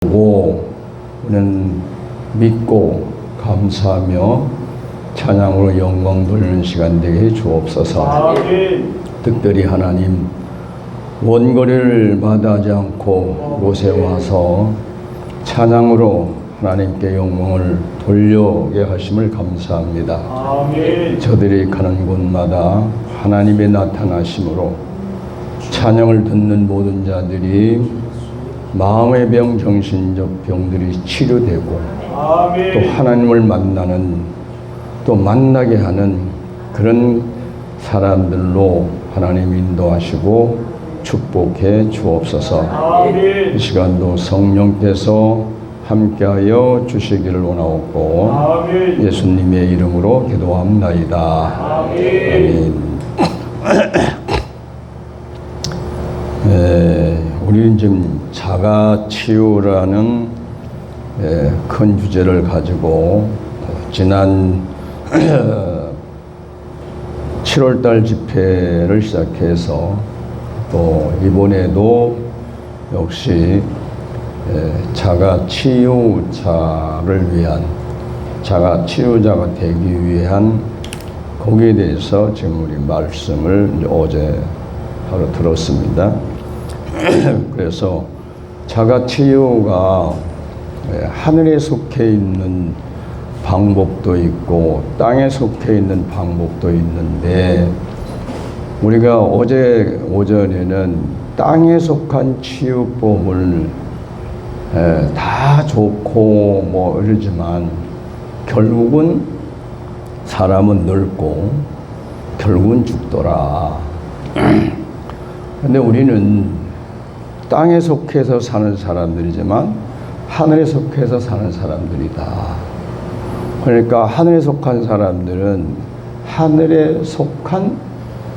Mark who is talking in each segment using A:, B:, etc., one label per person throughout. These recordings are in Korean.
A: 보고 우리는 믿고 감사하며 찬양으로 영광 돌리는 시간 되게 해 주옵소서.
B: 아멘.
A: 특별히 하나님 원거리를 마다하지 않고 이곳에 와서 찬양으로 하나님께 영광을 돌려게 하심을 감사합니다.
B: 아멘.
A: 저들이 가는 곳마다 하나님의 나타나심으로 찬양을 듣는 모든 자들이 마음의 병, 정신적 병들이 치료되고
B: 아멘.
A: 또 하나님을 만나는, 또 만나게 하는 그런 사람들로 하나님 인도하시고 축복해 주옵소서.
B: 아멘.
A: 이 시간도 성령께서 함께하여 주시기를 원하옵고
B: 아멘.
A: 예수님의 이름으로 기도합나이다.
B: 아멘.
A: 우리는 지금 자가치유라는 큰 주제를 가지고 지난 7월달 집회를 시작해서 또 이번에도 역시 자가치유자를 위한, 자가치유자가 되기 위한 거기에 대해서 지금 우리 말씀을 어제 하루 들었습니다. 그래서 자가치유가 하늘에 속해 있는 방법도 있고 땅에 속해 있는 방법도 있는데, 우리가 어제 오전에는 땅에 속한 치유법을 다 좋고 뭐 이러지만 결국은 사람은 늙고 결국은 죽더라. 근데 우리는 땅에 속해서 사는 사람들이지만 하늘에 속해서 사는 사람들이다. 그러니까 하늘에 속한 사람들은 하늘에 속한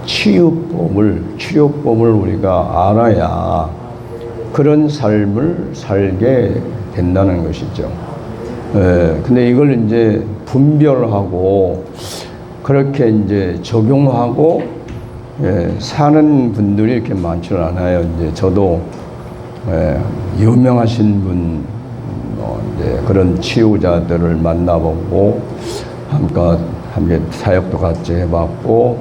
A: 치료법을 우리가 알아야 그런 삶을 살게 된다는 것이죠. 근데 이걸 이제 분별하고 그렇게 이제 적용하고 사는 분들이 이렇게 많지는 않아요. 이제 저도 유명하신 분, 이제 그런 치유자들을 만나보고 함께 사역도 같이 해봤고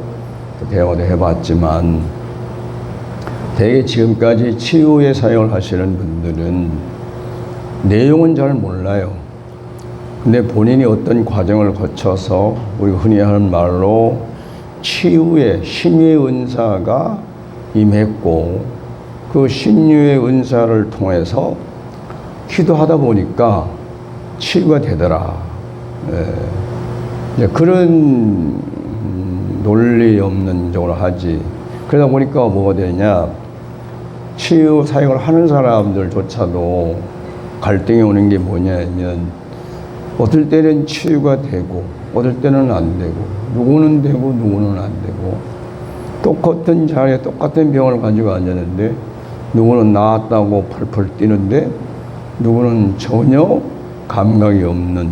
A: 대화도 해봤지만, 대개 지금까지 치유의 사역을 하시는 분들은 내용은 잘 몰라요. 근데 본인이 어떤 과정을 거쳐서 우리 흔히 하는 말로 치유의 신유의 은사가 임했고, 그 신유의 은사를 통해서 기도하다 보니까 치유가 되더라. 이제 그런 논리 없는 쪽으로 하지. 그러다 보니까 뭐가 되냐, 치유 사역을 하는 사람들조차도 갈등이 오는 게 뭐냐면, 어떨 때는 치유가 되고 어떨 때는 안 되고, 누구는 되고 누구는 안 되고, 똑같은 자리에 똑같은 병을 가지고 앉았는데 누구는 나았다고 펄펄 뛰는데 누구는 전혀 감각이 없는,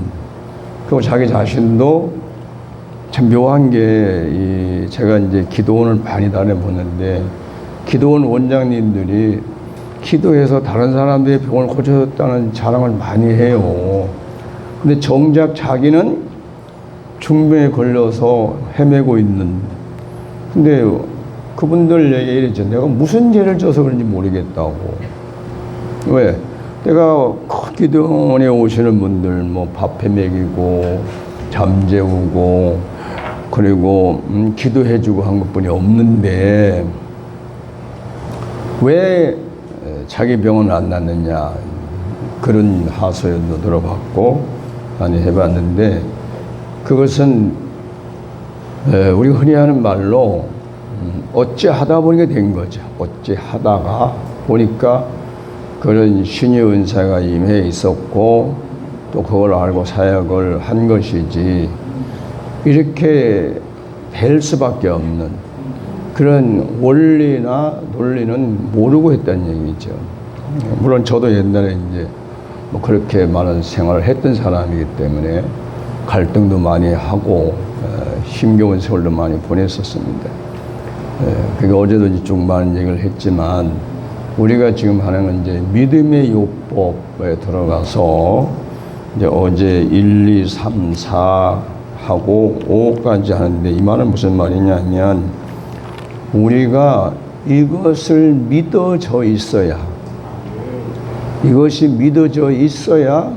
A: 그리고 자기 자신도 참 묘한 게, 제가 이제 기도원을 많이 다녀보는데 기도원 원장님들이 기도해서 다른 사람들의 병을 고쳐줬다는 자랑을 많이 해요. 근데 정작 자기는 중병에 걸려서 헤매고 있는, 근데 그분들 얘기 이랬죠. 내가 무슨 죄를 져서 그런지 모르겠다고. 왜? 내가 기도원에 오시는 분들 뭐 밥해 먹이고 잠재우고 그리고 기도해주고 한 것뿐이 없는데 왜 자기 병은 안 낫느냐, 그런 하소연도 들어봤고 많이 해봤는데, 그것은 우리가 흔히 하는 말로 어찌 하다 보니까 된 거죠. 어찌 하다가 보니까 그런 신의 은사가 임해 있었고 또 그걸 알고 사역을 한 것이지, 이렇게 될 수밖에 없는 그런 원리나 논리는 모르고 했다는 얘기죠. 물론 저도 옛날에 이제 뭐 그렇게 많은 생활을 했던 사람이기 때문에 갈등도 많이 하고 힘겨운 세월도 많이 보냈었습니다. 그게 어제도 쭉 많은 얘기를 했지만, 우리가 지금 하는 건 이제 믿음의 요법에 들어가서 이제 어제 1, 2, 3, 4 하고 5까지 하는데 이 말은 무슨 말이냐면 우리가 이것을 믿어져 있어야 이것이 믿어져 있어야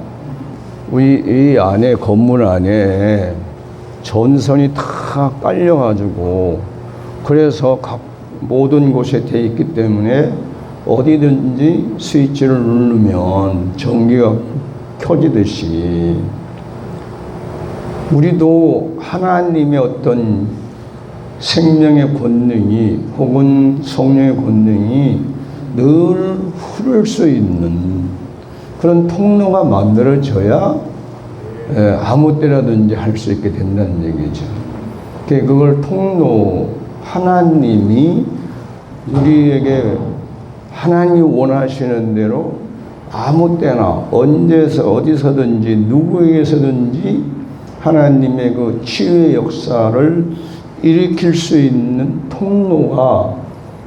A: 우리 이 안에 건물 안에 전선이 다 깔려가지고 그래서 각 모든 곳에 돼 있기 때문에 어디든지 스위치를 누르면 전기가 켜지듯이 우리도 하나님의 어떤 생명의 권능이 혹은 성령의 권능이 늘 흐를 수 있는 그런 통로가 만들어져야 아무 때라든지 할 수 있게 된다는 얘기죠. 그걸 통로 하나님이 우리에게 하나님이 원하시는 대로 아무 때나 언제서 어디서든지 누구에게서든지 하나님의 그 치유의 역사를 일으킬 수 있는 통로가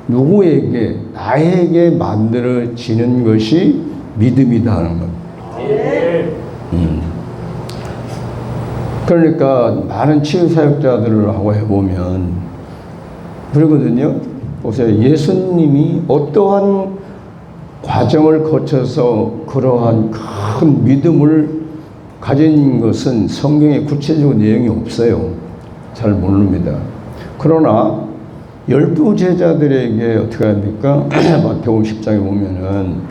A: 누구에게 나에게 만들어지는 것이 믿음이다 하는 것. 그러니까 많은 치유 사역자들을 하고 해보면 그러거든요. 보세요. 예수님이 어떠한 과정을 거쳐서 그러한 큰 믿음을 가진 것은 성경에 구체적인 내용이 없어요. 잘 모릅니다. 그러나 12제자들에게 어떻게 합니까? 마태복음 10장에 보면은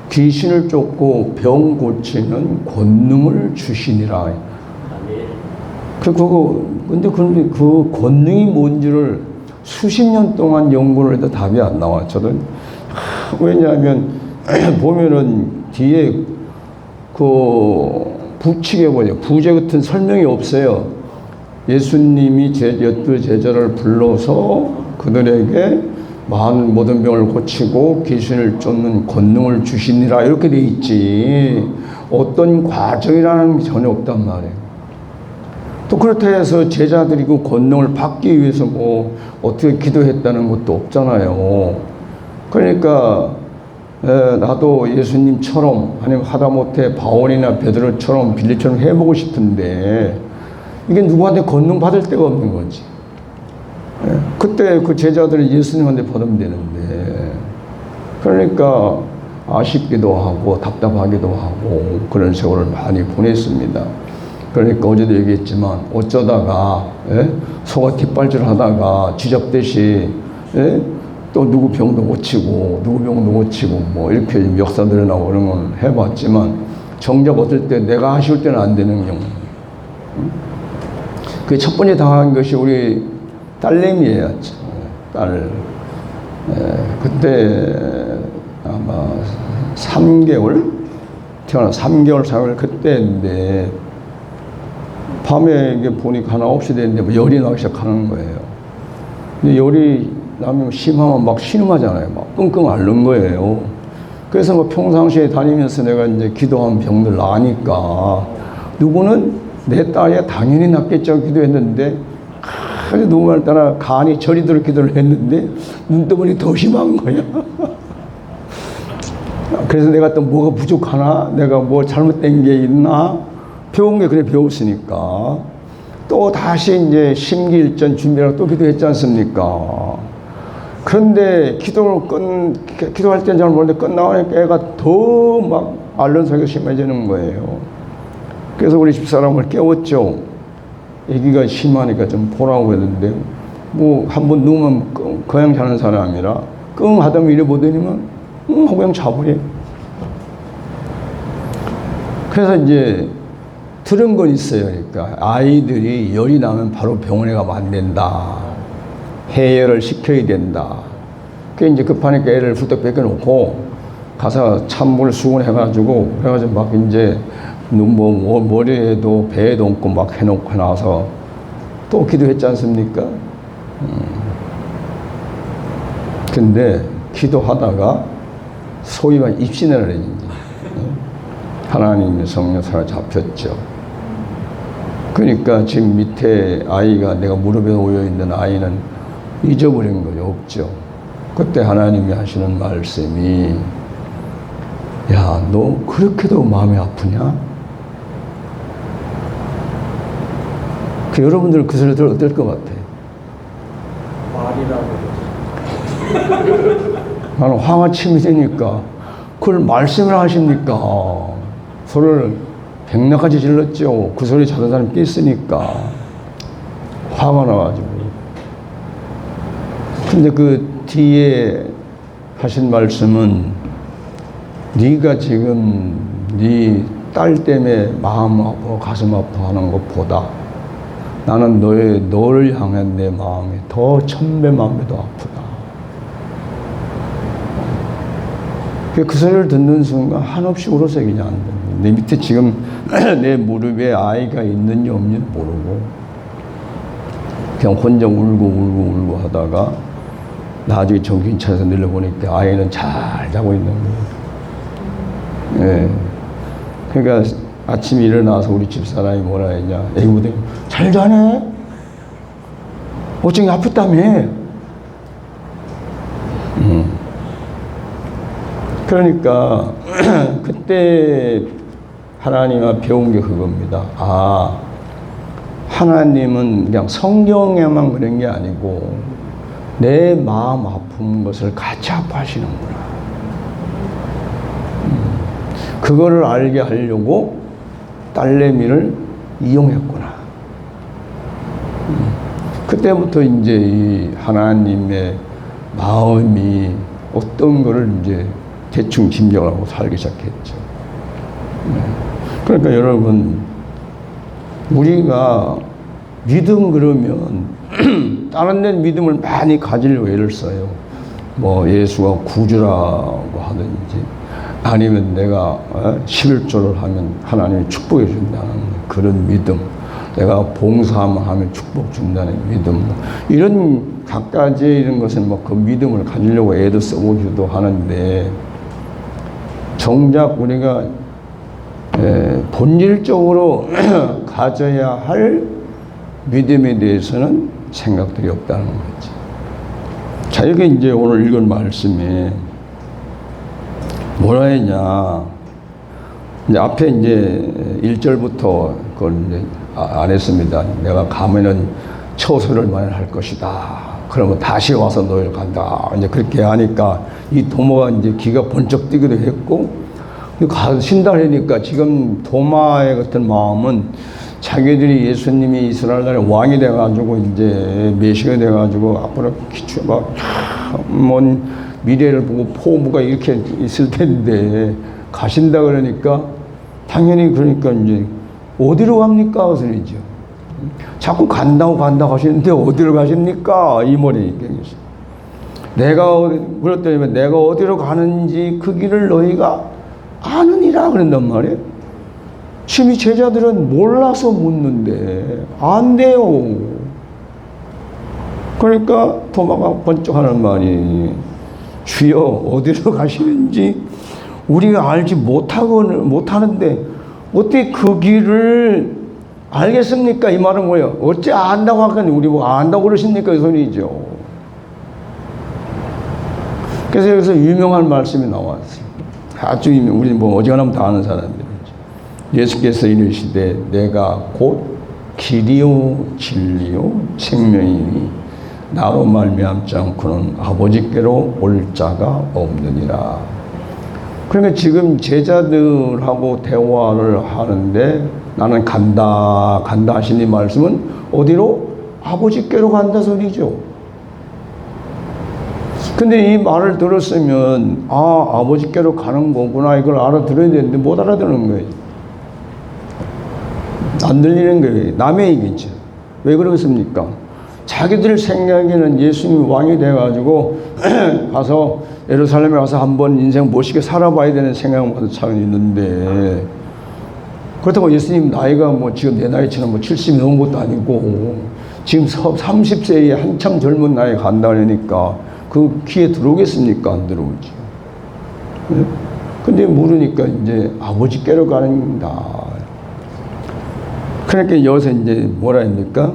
A: 귀신을 쫓고 병 고치는 권능을 주시니라. 근데 그 권능이 뭔지를 수십 년 동안 연구를 해도 답이 안 나와. 저는 왜냐하면 보면은 뒤에 그 부칙에 보냐 부제 같은 설명이 없어요. 예수님이 12제자를 불러서 그들에게 많은 모든 병을 고치고 귀신을 쫓는 권능을 주시니라 이렇게 돼 있지 어떤 과정이라는 게 전혀 없단 말이에요. 또 그렇다 해서 제자들이 그 권능을 받기 위해서 뭐 어떻게 기도했다는 것도 없잖아요. 그러니까 나도 예수님처럼 아니면 하다못해 바울이나 베드로처럼 빌립처럼 해보고 싶은데 이게 누구한테 권능 받을 데가 없는 거지. 그때 그 제자들이 예수님한테 받으면 되는데 그러니까 아쉽기도 하고 답답하기도 하고 그런 세월을 많이 보냈습니다. 그러니까 어제도 얘기했지만 어쩌다가 소가 뒷발질 하다가 쥐잡듯이 또 누구 병도 고치고 누구 병도 고치고 뭐 이렇게 역사들이 나오고 그런 건 해봤지만 정작 어떨 때 내가 아쉬울 때는 안 되는 경우. 그 첫 번째 당한 것이 우리 딸내미예요. 딸. 그때 아마 3개월 태어나 3개월 4개월 그때인데 밤에 이게 보니까 한 9시 됐는데 뭐 열이 나기 시작하는 거예요. 근데 열이 나면 심하면 막 신음하잖아요. 막 끙끙 앓는 거예요. 그래서 뭐 평상시에 다니면서 내가 이제 기도한 병들 나니까 누구는 내 딸이 당연히 낫겠죠 기도했는데 누구말 따라 간이 저리도록 기도를 했는데 눈떠보니 더 심한 거야. 그래서 내가 또 뭐가 부족하나 내가 뭐 잘못된 게 있나 배운 게 그래 배웠으니까 또 다시 이제 심기일전 준비하고 또 기도했지 않습니까? 그런데 기도할 때는 잘 모르는데 끝나니까 애가 더 막 앓는 소리가 심해지는 거예요. 그래서 우리 집사람을 깨웠죠. 애기가 심하니까 좀 보라고 했는데 뭐 한번 누우면 그냥 자는 사람이라 끙 하다면 이래 보더니만 하고 그냥 자버려. 그래서 이제 들은 건 있어요. 그러니까 아이들이 열이 나면 바로 병원에 가면 안 된다. 해열을 시켜야 된다. 그게 이제 급하니까 애를 훌떡 뺏겨놓고 가서 찬물 수건해가지고 그래가지고 막 이제 머리에도 배에도 얹고 막 해놓고 나서 또 기도했지 않습니까? 근데 기도하다가 소위 말 입신을 했는지 하나님의 성령 사로잡혔죠. 그러니까 지금 밑에 아이가 내가 무릎에 놓여 있는 아이는 잊어버린 거죠. 없죠. 그때 하나님이 하시는 말씀이 야, 너 그렇게도 마음이 아프냐? 그 여러분들 그 소리 들으면 어떨 것 같아?
B: 말이라고.
A: 나는 화가 침이 되니까 그걸 말씀을 하십니까? 소리를 백나까지 질렀죠. 그 소리 자는 사람이 깼으니까 화가 나가지고. 근데 그 뒤에 하신 말씀은 네가 지금 네 딸 때문에 마음 아프고 가슴 아파하는 것보다 나는 너를 향한 내 마음이 더 천배만배도 아프다. 그 소리를 듣는 순간 한없이 울어서 그냥 안 됩니다. 내 밑에 지금 내 무릎에 아이가 있는지 없는지 모르고 그냥 혼자 울고 하다가 나중에 정신 차려서 내려보니까 아이는 잘 자고 있는 거예요. 예. 그러니까 아침에 일어나서 우리 집사람이 뭐라 했냐. 애기보다 잘 자네? 어쩌니 아프다며? 그러니까 그때 하나님과 배운 게 그겁니다. 아, 하나님은 그냥 성경에만 그런 게 아니고 내 마음 아픈 것을 같이 아파하시는구나. 그거를 알게 하려고 딸내미를 이용했구나. 그때부터 이제 이 하나님의 마음이 어떤 거를 이제 대충 짐작을 하고 살기 시작했죠. 그러니까 여러분, 우리가 믿음 그러면 다른 데 믿음을 많이 가지려고 애를 써요. 뭐 예수가 구주라고 하든지 아니면 내가 11조를 하면 하나님이 축복해 준다는 그런 믿음, 내가 봉사하면 축복 준다는 믿음, 이런 각가지 이런 것은 뭐 그 믿음을 가지려고 애도 써보기도 하는데 정작 우리가 본질적으로 가져야 할 믿음에 대해서는 생각들이 없다는 거지. 자, 이게 이제 오늘 읽은 말씀에 뭐라 했냐. 이제 앞에 이제 1절부터 그걸 이제 안 했습니다. 내가 가면은 처소를 마련할 것이다. 그러면 다시 와서 너희를 간다. 이제 그렇게 하니까 이 도마가 이제 기가 번쩍 뛰기도 했고, 가신다 하니까 지금 도마의 같은 마음은 자기들이 예수님이 이스라엘 나라의 왕이 돼가지고 이제 메시아가 돼가지고 앞으로 기초가 먼 미래를 보고 포부가 이렇게 있을 텐데 가신다 그러니까 당연히 그러니까 이제 어디로 갑니까? 그 소리죠. 자꾸 간다고 하시는데 어디로 가십니까? 이 말이 있겠어요. 내가 그랬더니 내가 어디로 가는지 그 길을 너희가 아느니라 그런단 말이에요. 지금 이 제자들은 몰라서 묻는데 안 돼요. 그러니까 도마가 번쩍 하는 말이 주여 어디로 가시는지 우리가 알지 못하는데 어떻게 그 길을 알겠습니까? 이 말은 뭐예요? 어째 안다고 하거니 우리 뭐 안다고 그러십니까? 이 소리죠. 그래서 여기서 유명한 말씀이 나왔어요. 아주 유명, 우리 뭐 어지간하면 다 아는 사람들이죠. 예수께서 이르시되 내가 곧 길이요 진리요 생명이니 나로 말미암지 않고는 아버지께로 올 자가 없느니라. 그러니까 지금 제자들하고 대화를 하는데 나는 간다 하시니 말씀은 어디로? 아버지께로 간다 소리죠. 근데 이 말을 들었으면 아버지께로 가는 거구나 이걸 알아들어야 되는데 못 알아듣는 거예요. 안 들리는 거예요. 남의 얘기죠. 왜 그러겠습니까? 자기들 생각에는 예수님이 왕이 돼가지고 가서 예루살렘에 가서 한번 인생 멋있게 살아봐야 되는 생각만 참 있는데, 그렇다고 예수님 나이가 뭐 지금 내 나이처럼 뭐 70이 넘은 것도 아니고 지금 30세에 한참 젊은 나이에 간다 그러니까 그 귀에 들어오겠습니까? 안 들어오지. 근데 모르니까 이제 아버지께로 가는다. 그러니까 여기서 이제 뭐라 합니까?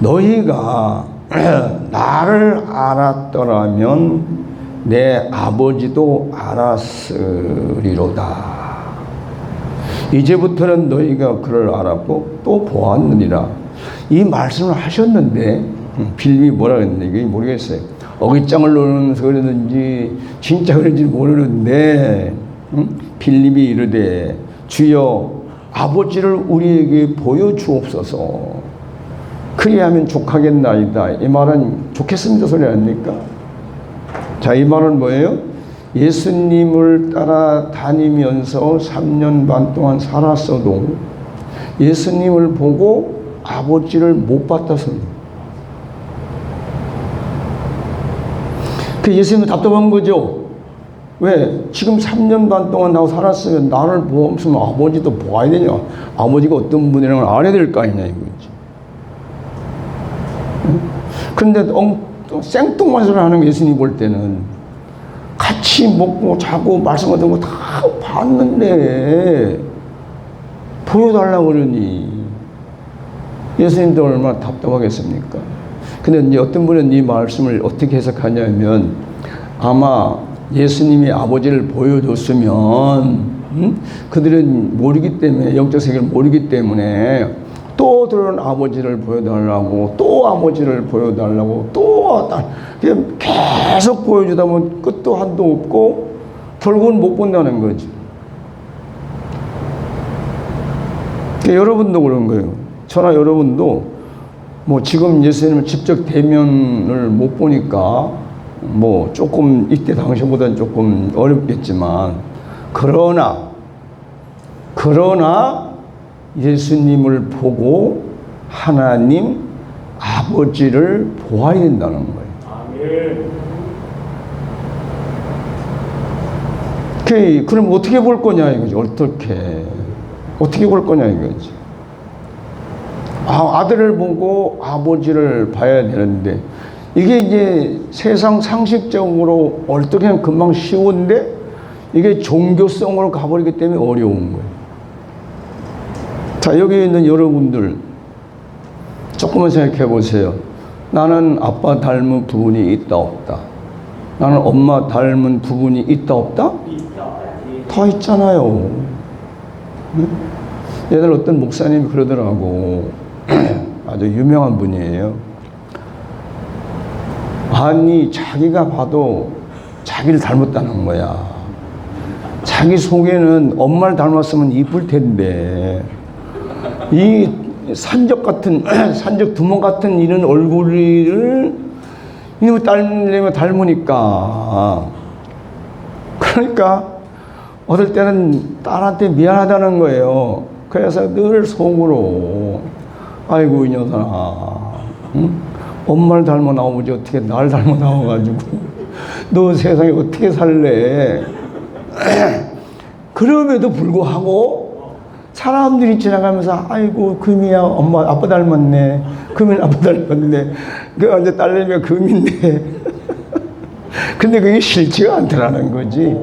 A: 너희가 나를 알았더라면 내 아버지도 알았으리로다. 이제부터는 너희가 그를 알았고 또 보았느니라. 이 말씀을 하셨는데 빌립이 뭐라 그랬는지 모르겠어요. 어깃장을 놓으면서 그러는지 진짜 그런지 모르는데 빌립이 이르되 주여 아버지를 우리에게 보여주옵소서. 그리하면 족하겠나이다. 이 말은 좋겠습니다 소리 아닙니까? 자, 이 말은 뭐예요? 예수님을 따라다니면서 3년 반 동안 살았어도 예수님을 보고 아버지를 못 봤다서 그 예수님은 답답한 거죠. 왜? 지금 3년 반 동안 나하고 살았으면 나를 보면 아버지도 보아야 되냐? 아버지가 어떤 분이라는 걸 알아야 될 거 아니냐 이거지. 그런데 생뚱맞으로 하는 예수님 볼 때는 같이 먹고 자고 말씀 같은 거 다 봤는데 보여달라고 그러니 예수님도 얼마나 답답하겠습니까? 근데 이제 어떤 분은 이 말씀을 어떻게 해석하냐면 아마 예수님이 아버지를 보여줬으면 그들은 모르기 때문에 영적 세계를 모르기 때문에 또 들은 아버지를 보여달라고 또 아버지를 보여달라고 또 계속 보여주다 보면 끝도 한도 없고 결국은 못 본다는 거지. 그러니까 여러분도 그런 거예요. 저나 여러분도 뭐 지금 예수님을 직접 대면을 못 보니까 뭐 조금 이때 당시보다는 조금 어렵겠지만 그러나 예수님을 보고 하나님 아버지를 보아야 된다는 거예요. 아멘. 그럼 어떻게 볼 거냐 이거지. 어떻게 볼 거냐 이거지. 아들을 보고 아버지를 봐야 되는데 이게 이제 세상 상식적으로 어떻게 금방 쉬운데 이게 종교성으로 가버리기 때문에 어려운 거예요. 자, 여기 있는 여러분들 조금만 생각해 보세요. 나는 아빠 닮은 부분이 있다 없다? 나는 엄마 닮은 부분이 있다 없다? 다 있잖아요. 옛날 어떤 목사님이 그러더라고. 아주 유명한 분이에요. 아니 자기가 봐도 자기를 닮았다는 거야. 자기 속에는 엄마를 닮았으면 이쁠 텐데 이 산적 두멍 같은 이런 얼굴을 이놈의 딸내미 닮으니까 그러니까 어떨 때는 딸한테 미안하다는 거예요. 그래서 늘 속으로 아이고 이 녀석아 응? 엄마를 닮아 나오지 어떻게 나를 닮아 나와가지고 너 세상에 어떻게 살래. 그럼에도 불구하고 사람들이 지나가면서 아이고 금이야 엄마 아빠 닮았네, 금이는 아빠 닮았네, 그 이제 딸내미가 금인데 근데 그게 싫지가 않더라는 거지.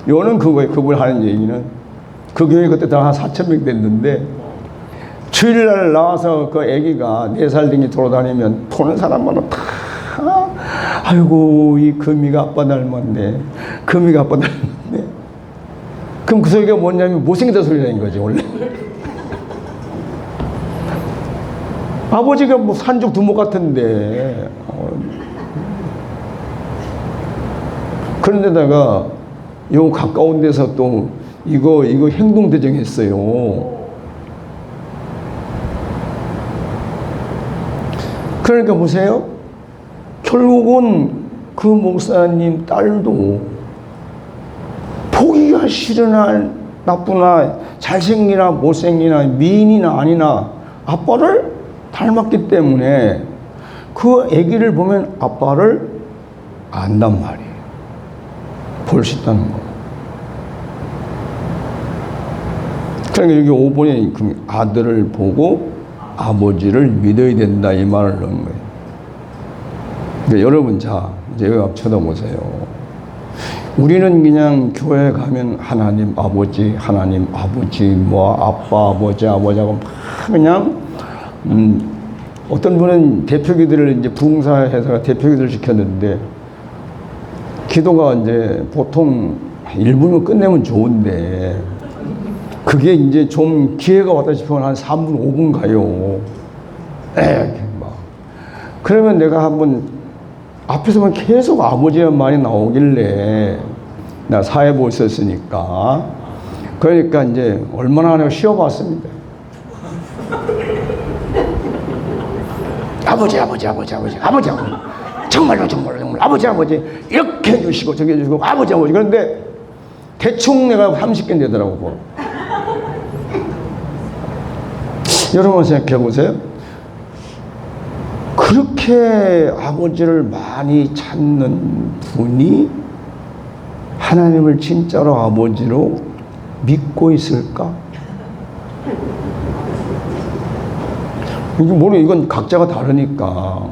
A: 요는 그거예요. 그분 하는 얘기는 그 교회 그때 다 한 4,000명 됐는데 주일날 나와서 그 애기가 4살 등이 돌아다니면 보는 사람마다 다 아이고 이 금이가 아빠 닮았네, 금이가 아빠 닮았네. 그럼 그 소리가 뭐냐면 못생기다 소리라는 거지 원래. 아버지가 뭐 산적 두목 같은데 그런데다가 요 가까운 데서 또 이거 행동 대정했어요. 그러니까 보세요. 결국은 그 목사님 딸도 보기가 싫으나 나쁘나 잘생기나 못생기나 미인이나 아니나 아빠를 닮았기 때문에 그 아기를 보면 아빠를 안단 말이에요. 볼 수 있다는 거. 그러니까 여기 5번에 아들을 보고 아버지를 믿어야 된다 이 말을 넣은 거예요. 그러니까 여러분 자 이제 여기 쳐다보세요. 우리는 그냥 교회 가면 하나님 아버지 뭐 아빠 아버지하고 막 그냥 어떤 분은 대표기도를 이제 부흥사회에서 대표기도를 시켰는데 기도가 이제 보통 1분을 끝내면 좋은데 그게 이제 좀 기회가 왔다 싶으면 한 3분, 5분 가요. 이렇게 막. 그러면 내가 한번 앞에서만 계속 아버지의 말이 나오길래 나 사회부 있었으니까 그러니까 이제 얼마나 하냐고 쉬어봤습니다. 아버지 정말로 아버지 이렇게 해주시고 저기 해주시고 아버지 그런데 대충 내가 30개 되더라고. 여러분 생각해 보세요. 그렇게 아버지를 많이 찾는 분이 하나님을 진짜로 아버지로 믿고 있을까? 이건 각자가 다르니까.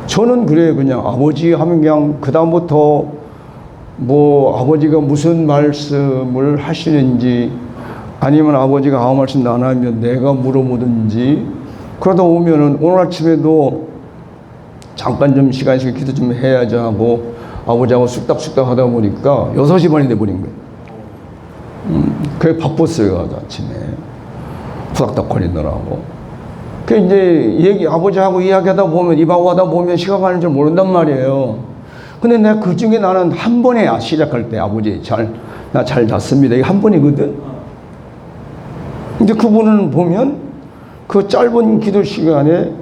A: 저는 그래요. 그냥 아버지 하면 그냥 그다음부터 뭐 아버지가 무슨 말씀을 하시는지 아니면 아버지가 아무 말씀 안 하면 내가 물어보든지 그러다 오면은 오늘 아침에도 잠깐 좀 시간 있으면 기도 좀 해야지 하고 아버지하고 쑥닥쑥닥 하다 보니까 6시 반이 돼버린 거예요. 그게 바빴어요. 아침에 후닥닥 거리느라고. 그 이제 아버지하고 이야기하다 보면 입하고 하다 보면 시간 가는 줄 모른단 말이에요. 근데 내가 그 중에 나는 한 번에 시작할 때 아버지 나 잘 잤습니다. 이게 한 번이거든. 이제 그분은 보면 그 짧은 기도 시간에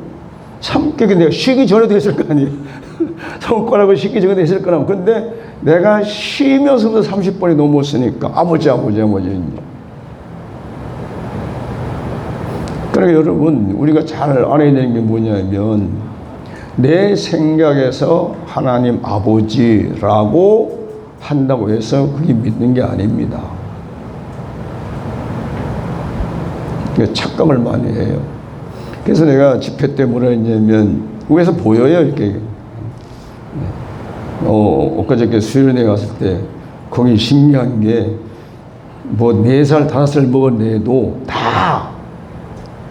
A: 참게 내가 쉬기 전에도 했을 거 아니에요. 손가락을 쉬기 전에도 했을 거라고. 근데 내가 쉬면서도 30번이 넘었으니까 아버지. 그러니까 여러분 우리가 잘 알아야 되는 게 뭐냐면 내 생각에서 하나님 아버지라고 한다고 해서 그게 믿는 게 아닙니다. 착각을 많이 해요. 그래서 내가 집회 때 뭐라 했냐면 위에서 보여요 이렇게. 엊그저께 수련회 갔을 때 거기 신기한 게 뭐 4살 5살 먹은 애도 다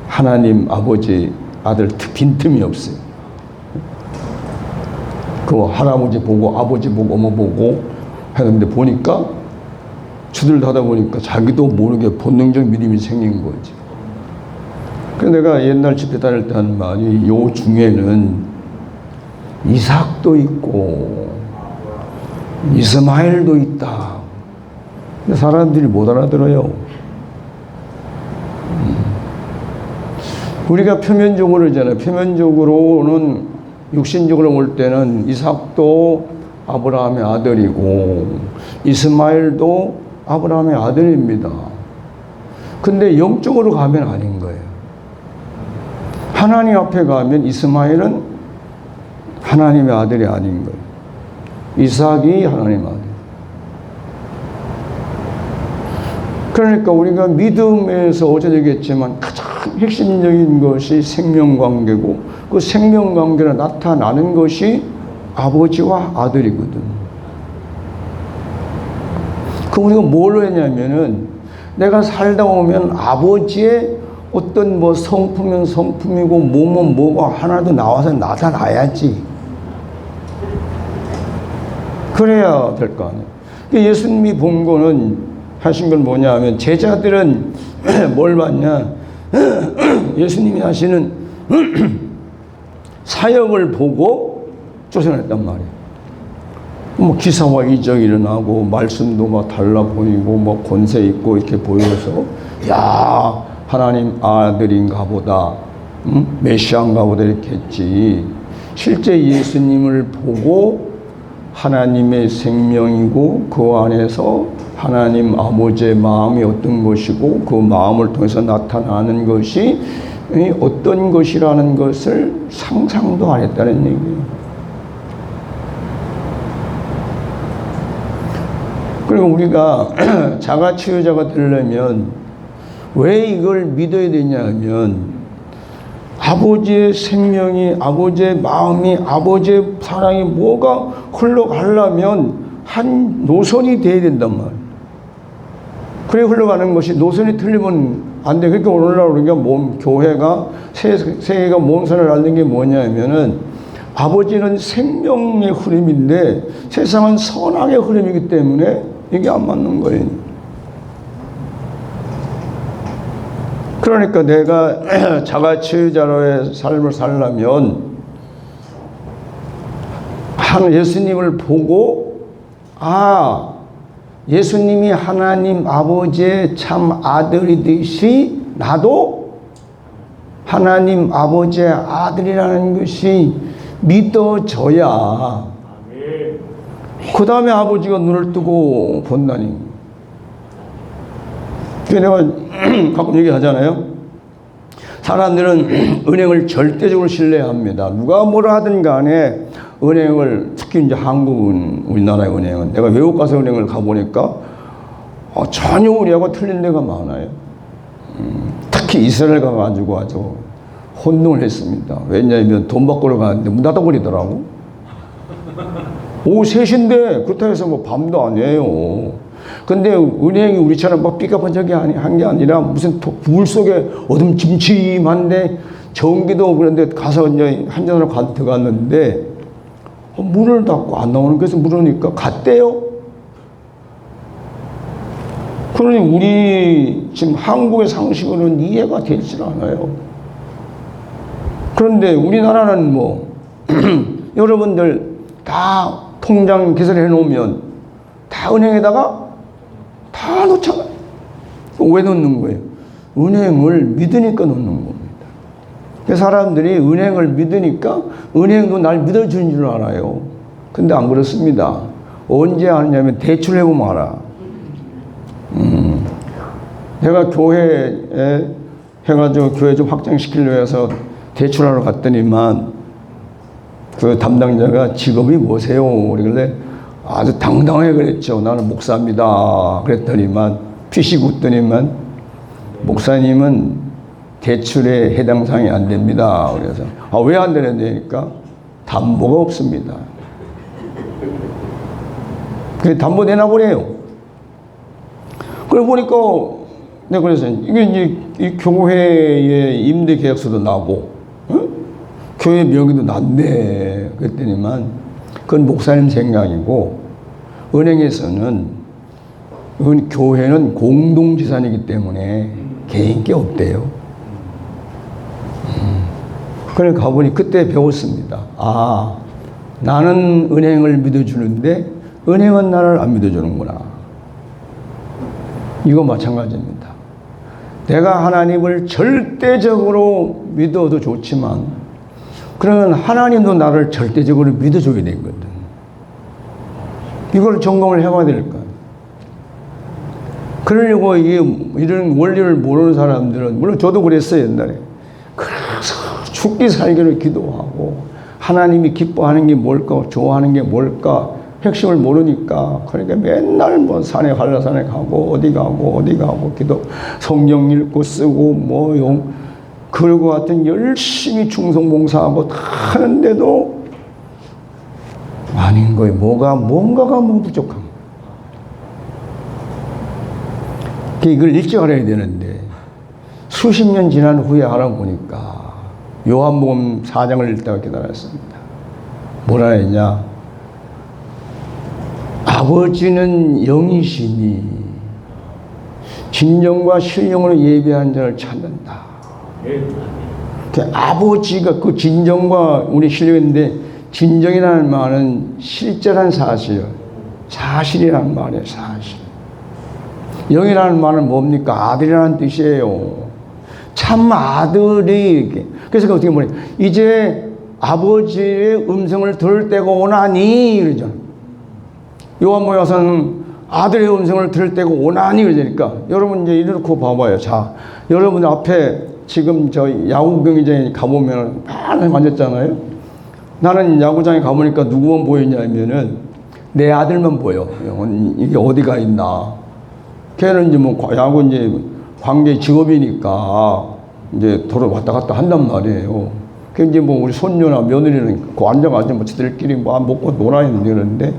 A: 하나님 아버지 아들 빈틈이 없어요. 그 할아버지 보고 아버지 보고 어머 보고 하는데 보니까 주들 하다 보니까 자기도 모르게 본능적 믿음이 생긴 거지. 그래서 내가 옛날 집회 다닐 때 하는 말이 요 중에는 이삭도 있고 이스마엘도 있다. 근데 사람들이 못 알아들어요. 우리가 표면적으로 있잖아요. 표면적으로는 육신적으로 볼 때는 이삭도 아브라함의 아들이고 이스마엘도 아브라함의 아들입니다. 근데 영적으로 가면 아닌 거예요. 하나님 앞에 가면 이스마엘은 하나님의 아들이 아닌 거예요. 이삭이 하나님의 아들. 그러니까 우리가 믿음에서 어제 얘기했지만 가장 핵심적인 것이 생명관계고 그 생명관계가 나타나는 것이 아버지와 아들이거든. 그 우리가 뭘로 했냐면은 내가 살다 보면 아버지의 어떤 뭐 성품은 성품이고 뭐면 뭐가 하나도 나와서 나타나야지. 그래야 될 거 아니에요. 예수님이 본 거는 하신 건 뭐냐 하면 제자들은 뭘 봤냐. 예수님이 하시는 사역을 보고 쫓아냈단 말이에요. 뭐 기사와 이적이 일어나고 말씀도 막 달라 보이고 뭐 권세 있고 이렇게 보여서 야 하나님 아들인가 보다, 메시아인가 보다 이렇게 했지. 실제 예수님을 보고 하나님의 생명이고 그 안에서 하나님 아버지의 마음이 어떤 것이고 그 마음을 통해서 나타나는 것이 어떤 것이라는 것을 상상도 안 했다는 얘기예요. 그리고 우리가 자가치유자가 되려면 왜 이걸 믿어야 되냐면 아버지의 생명이, 아버지의 마음이, 아버지의 사랑이 뭐가 흘러가려면 한 노선이 돼야 된단 말이에요. 그래 흘러가는 것이 노선이 틀리면 안 돼. 그러니까 오늘날 우리가 교회가 세계가 몸선을 앓는 게 뭐냐면은 아버지는 생명의 흐름인데 세상은 선악의 흐름이기 때문에 이게 안 맞는 거예요. 그러니까 내가 자가치유자로의 삶을 살려면 예수님을 보고 예수님이 하나님 아버지의 참 아들이듯이 나도 하나님 아버지의 아들이라는 것이 믿어져야 그 다음에 아버지가 눈을 뜨고 본다니. 내가 가끔 얘기하잖아요. 사람들은 은행을 절대적으로 신뢰합니다. 누가 뭐라 하든 간에 은행을, 특히 이제 한국은, 우리나라의 은행은, 내가 외국 가서 은행을 가보니까 전혀 우리하고 틀린 데가 많아요. 특히 이스라엘 가가지고 아주 혼동을 했습니다. 왜냐하면 돈 바꾸러 가는데 문 닫아버리더라고. 오후 3시인데 그렇다고 해서 뭐 밤도 아니에요. 근데 은행이 우리처럼 막 삐까번쩍이 한 게 아니라 무슨 불 속에 어둠침침한데 전기도 그런데 가서 이제 한잔하러 들어갔는데 문을 닫고 안 나오는 거에서 물으니까 갔대요. 그러니 우리 지금 한국의 상식으로는 이해가 되질 않아요. 그런데 우리나라는 뭐 여러분들 다 통장 개설해 놓으면 다 은행에다가 다 놓잖아요. 왜 놓는 거예요? 은행을 믿으니까 놓는 겁니다. 사람들이 은행을 믿으니까 은행도 날 믿어주는 줄 알아요. 근데 안 그렇습니다. 언제 하느냐면 대출해보면 알아. 내가 교회에 해가지고 교회 좀 확장시키려고 해서 대출하러 갔더니만 그 담당자가 직업이 뭐세요? 그러길래 아주 당당하게 그랬죠. 나는 목사입니다. 그랬더니만 피식 웃더니만 목사님은 대출에 해당 사항이 안 됩니다. 그래서 왜 안 되는데니까 담보가 없습니다. 그래 담보 내놔보래요. 그래 보니까 내가 그래서 이게 이제 이 교회의 임대 계약서도 나고 교회 명의도 났네. 그랬더니만 그건 목사님 생각이고 은행에서는 교회는 공동지산이기 때문에 개인 게 없대요. 그래 가보니 그때 배웠습니다. 나는 은행을 믿어주는데 은행은 나를 안 믿어주는구나. 이거 마찬가지입니다. 내가 하나님을 절대적으로 믿어도 좋지만 그러면 하나님도 나를 절대적으로 믿어줘야 되거든. 이걸 점검을 해봐야 될 거야. 그러려고 이런 원리를 모르는 사람들은, 물론 저도 그랬어요, 옛날에. 그래서 죽기 살기를 기도하고, 하나님이 기뻐하는 게 뭘까, 좋아하는 게 뭘까, 핵심을 모르니까, 그러니까 맨날 뭐 산에 한라산에 가고, 어디 가고, 기도, 성경 읽고 쓰고, 그러고 하여튼 열심히 충성봉사하고 다 하는데도 아닌 거예요. 뭔가가 부족한 거예요. 이걸 일찍 알아야 되는데 수십 년 지난 후에 알아보니까 요한복음 4장을 읽다가 깨달았습니다. 뭐라 했냐? 아버지는 영이시니 진정과 신령으로 예배한 자를 찾는다. 아버지가 그 진정과 우리 신령인데 진정이라는 말은 실제란 사실이에요. 사실이라는 말이에요. 사실. 영이라는 말은 뭡니까? 아들이라는 뜻이에요. 참 아들이. 그래서 어떻게 보냐? 이제 아버지의 음성을 들을 때가 오나니 그러죠. 요한복음에서는 아들의 음성을 들을 때가 오나니 그러니까 여러분 이제 이렇게 봐봐요. 자, 여러분 앞에 지금 저 야구 경기장에 가보면 많이 앉았잖아요. 나는 야구장에 가보니까 누구만 보이냐면은 내 아들만 보여. 이게 어디가 있나. 걔는 이제 뭐 야구 이제 관계 직업이니까 이제 도로 왔다 갔다 한단 말이에요. 그 이제 뭐 우리 손녀나 며느리는 그 앉아가지고 뭐 지들끼리 뭐 먹고 놀아야 되는데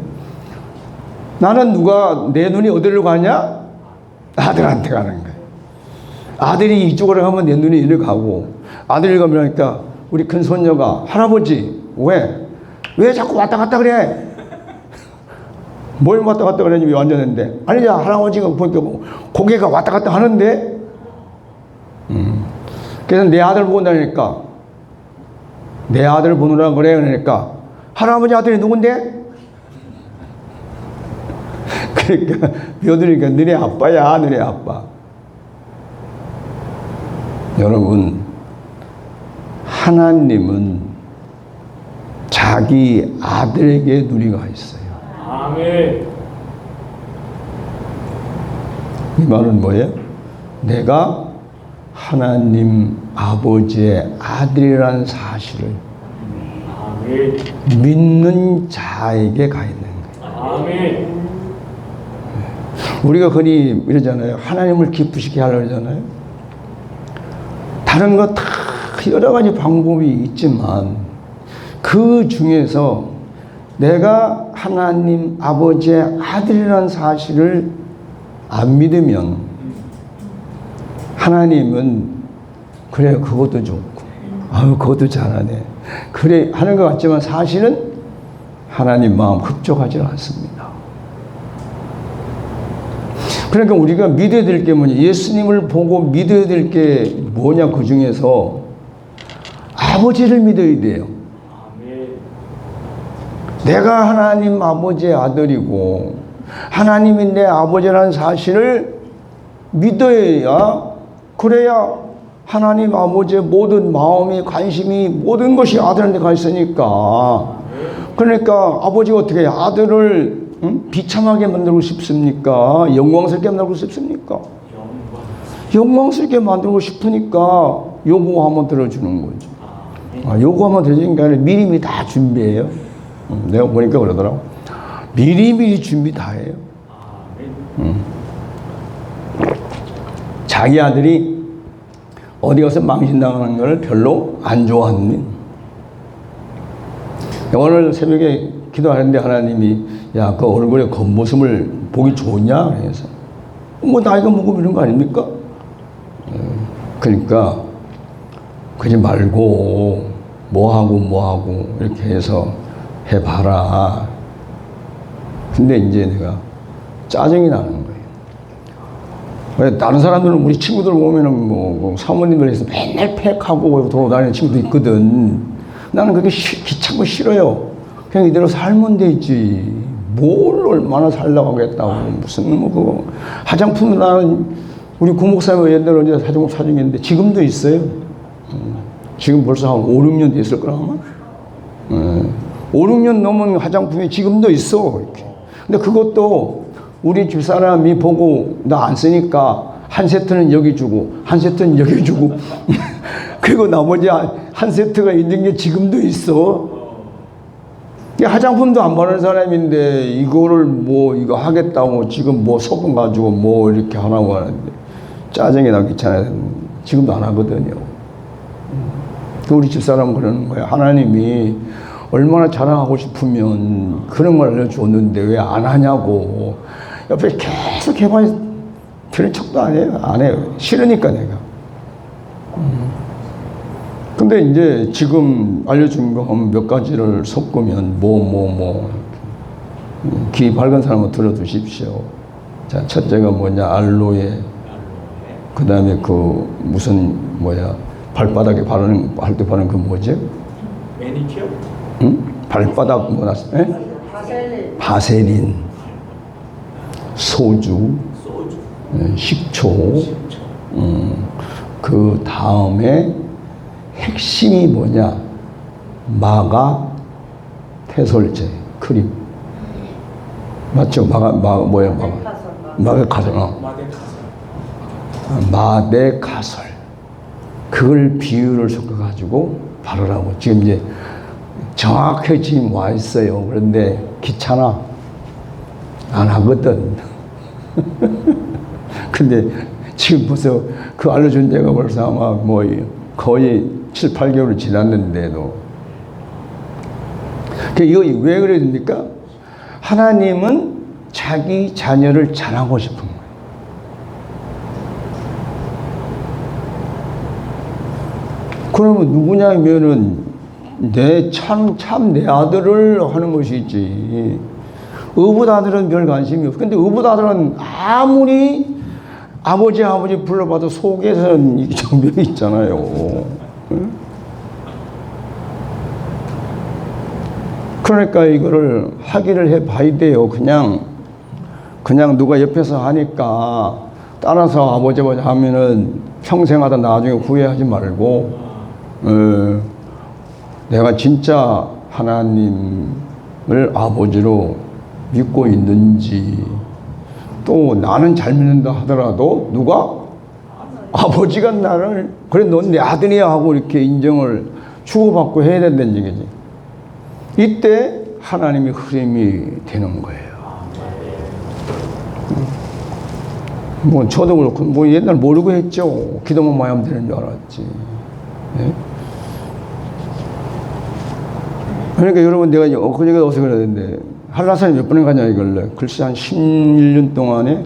A: 나는 누가 내 눈이 어디로 가냐? 아들한테 가는 거예요. 아들이 이쪽으로 가면 내 눈이 이리 가고, 아들이 가면 하니까 우리 큰 손녀가 할아버지 왜 자꾸 왔다 갔다 그래? 뭘 왔다 갔다 그러니 왜 앉았는데? 아니야, 할아버지가 보니까 뭐 고개가 왔다 갔다 하는데. 그래서 내 아들 보고 다니니까, 내 아들 보느라 그래. 그러니까 할아버지 아들이 누군데? 그러니까 며느리가 너네 아빠야, 너네 아빠. 여러분, 하나님은 자기 아들에게 눈이 가 있어요.
B: 아멘.
A: 이 말은 뭐예요? 내가 하나님 아버지의 아들이라는 사실을
B: 아멘.
A: 믿는 자에게 가 있는 거예요.
B: 아멘.
A: 우리가 흔히 이러잖아요. 하나님을 기쁘시게 하려고 그러잖아요. 다른 거 다 여러 가지 방법이 있지만 그 중에서 내가 하나님 아버지의 아들이라는 사실을 안 믿으면 하나님은 그래 그것도 좋고 아유 그것도 잘하네 그래 하는 것 같지만 사실은 하나님 마음 흡족하지 않습니다. 그러니까 우리가 믿어야 될 게 뭐냐, 예수님을 보고 믿어야 될 게 뭐냐, 그 중에서 아버지를 믿어야 돼요.
B: 아멘.
A: 내가 하나님 아버지의 아들이고 하나님이 내 아버지라는 사실을 믿어야, 그래야 하나님 아버지의 모든 마음이, 관심이, 모든 것이 아들한테 가 있으니까. 그러니까 아버지가 어떻게 해요? 아들을 비참하게 만들고 싶습니까? 영광스럽게 만들고 싶습니까? 영광스럽게 만들고 싶으니까 요구하면 들어주는 거죠. 요구하면 들어주는 게 아니라 미리미리 다 준비해요. 내가 보니까 그러더라고. 미리미리 준비 다 해요. 자기 아들이 어디 가서 망신당하는 걸 별로 안 좋아하는. 오늘 새벽에 기도하는데 하나님이 야, 그 얼굴의 겉모습을 보기 좋냐? 그래서 뭐 나이가 먹으면 이런 거 아닙니까? 그러니까 그러지 말고 뭐하고 이렇게 해서 해봐라. 근데 이제 내가 짜증이 나는 거예요. 왜 다른 사람들은 우리 친구들 보면은 뭐 사모님들에서 맨날 팩하고 돌아다니는 친구도 있거든. 나는 그게 귀찮고 싫어요. 그냥 이대로 살면 되지. 뭘 얼마나 살라고 하겠다고. 무슨 뭐 그거. 화장품도 나는 우리 구목사님 옛날에 언제 화장품 사준 게 있는데 지금도 있어요. 지금 벌써 한 5, 6년 됐을 거라 아마. 5, 6년 넘은 화장품이 지금도 있어. 이렇게. 근데 그것도 우리 집사람이 보고 나 안 쓰니까 한 세트는 여기 주고 한 세트는 여기 주고 그리고 나머지 한 세트가 있는 게 지금도 있어. 화장품도 안 바르는 사람인데 이거를 뭐 이거 하겠다고 지금 뭐 소금 가지고 뭐 이렇게 하라고 하는데 짜증이 나 귀찮아요. 지금도 안 하거든요. 우리 집사람은 그러는 거예요. 하나님이 얼마나 자랑하고 싶으면 그런 걸 알려줬는데 왜 안 하냐고. 옆에 계속 해봐야 들은 척도 안 해요. 안 해요. 싫으니까 내가. 근데 이제 지금 알려준 거 몇 가지를 섞으면 귀 밝은 사람은 들어두십시오. 자, 첫째가 뭐냐, 알로에. 그 다음에 그 무슨 발바닥에 바르는, 할 때 바르는 그 뭐지?
B: 매니큐어?
A: 응? 발바닥 바세린. 소주. 식초. 그 다음에 핵심이 뭐냐? 마가 태솔제 크림. 맞죠? 마데카솔. 마데카솔. 그걸 비율을 섞어가지고 바르라고. 지금 이제 정확하게 지금 와 있어요. 그런데 귀찮아. 안 하거든. 근데 지금 벌써 그 알려준 지가 벌써 아마 거의 7, 8개월 지났는데도. 이거 왜 그래야 됩니까? 하나님은 자기 자녀를 자랑하고 싶은 거예요. 그러면 누구냐면은 참 내 아들을 하는 것이지. 의붓 아들은 별 관심이 없어. 근데 의붓 아들은 아무리 아버지 불러봐도 속에서는 이 정병이 있잖아요. 응? 그러니까 이거를 확인을 해 봐야 돼요. 그냥 누가 옆에서 하니까 따라서 아버지 하면은 평생 하다 나중에 후회하지 말고, 내가 진짜 하나님을 아버지로 믿고 있는지, 또 나는 잘 믿는다 하더라도 누가 아버지가 나를 그래 넌 내 아들이야 하고 이렇게 인정을 주고받고 해야 된다는 얘기지. 이때 하나님이 흐름이 되는 거예요. 뭐 저도 그렇고 뭐 옛날 모르고 했죠. 기도만 많이 하면 되는 줄 알았지. 네? 그러니까 여러분 내가 그저께 어디서 그랬는데 한라산에 몇 번을 가냐 이걸래. 글쎄 한 11년 동안에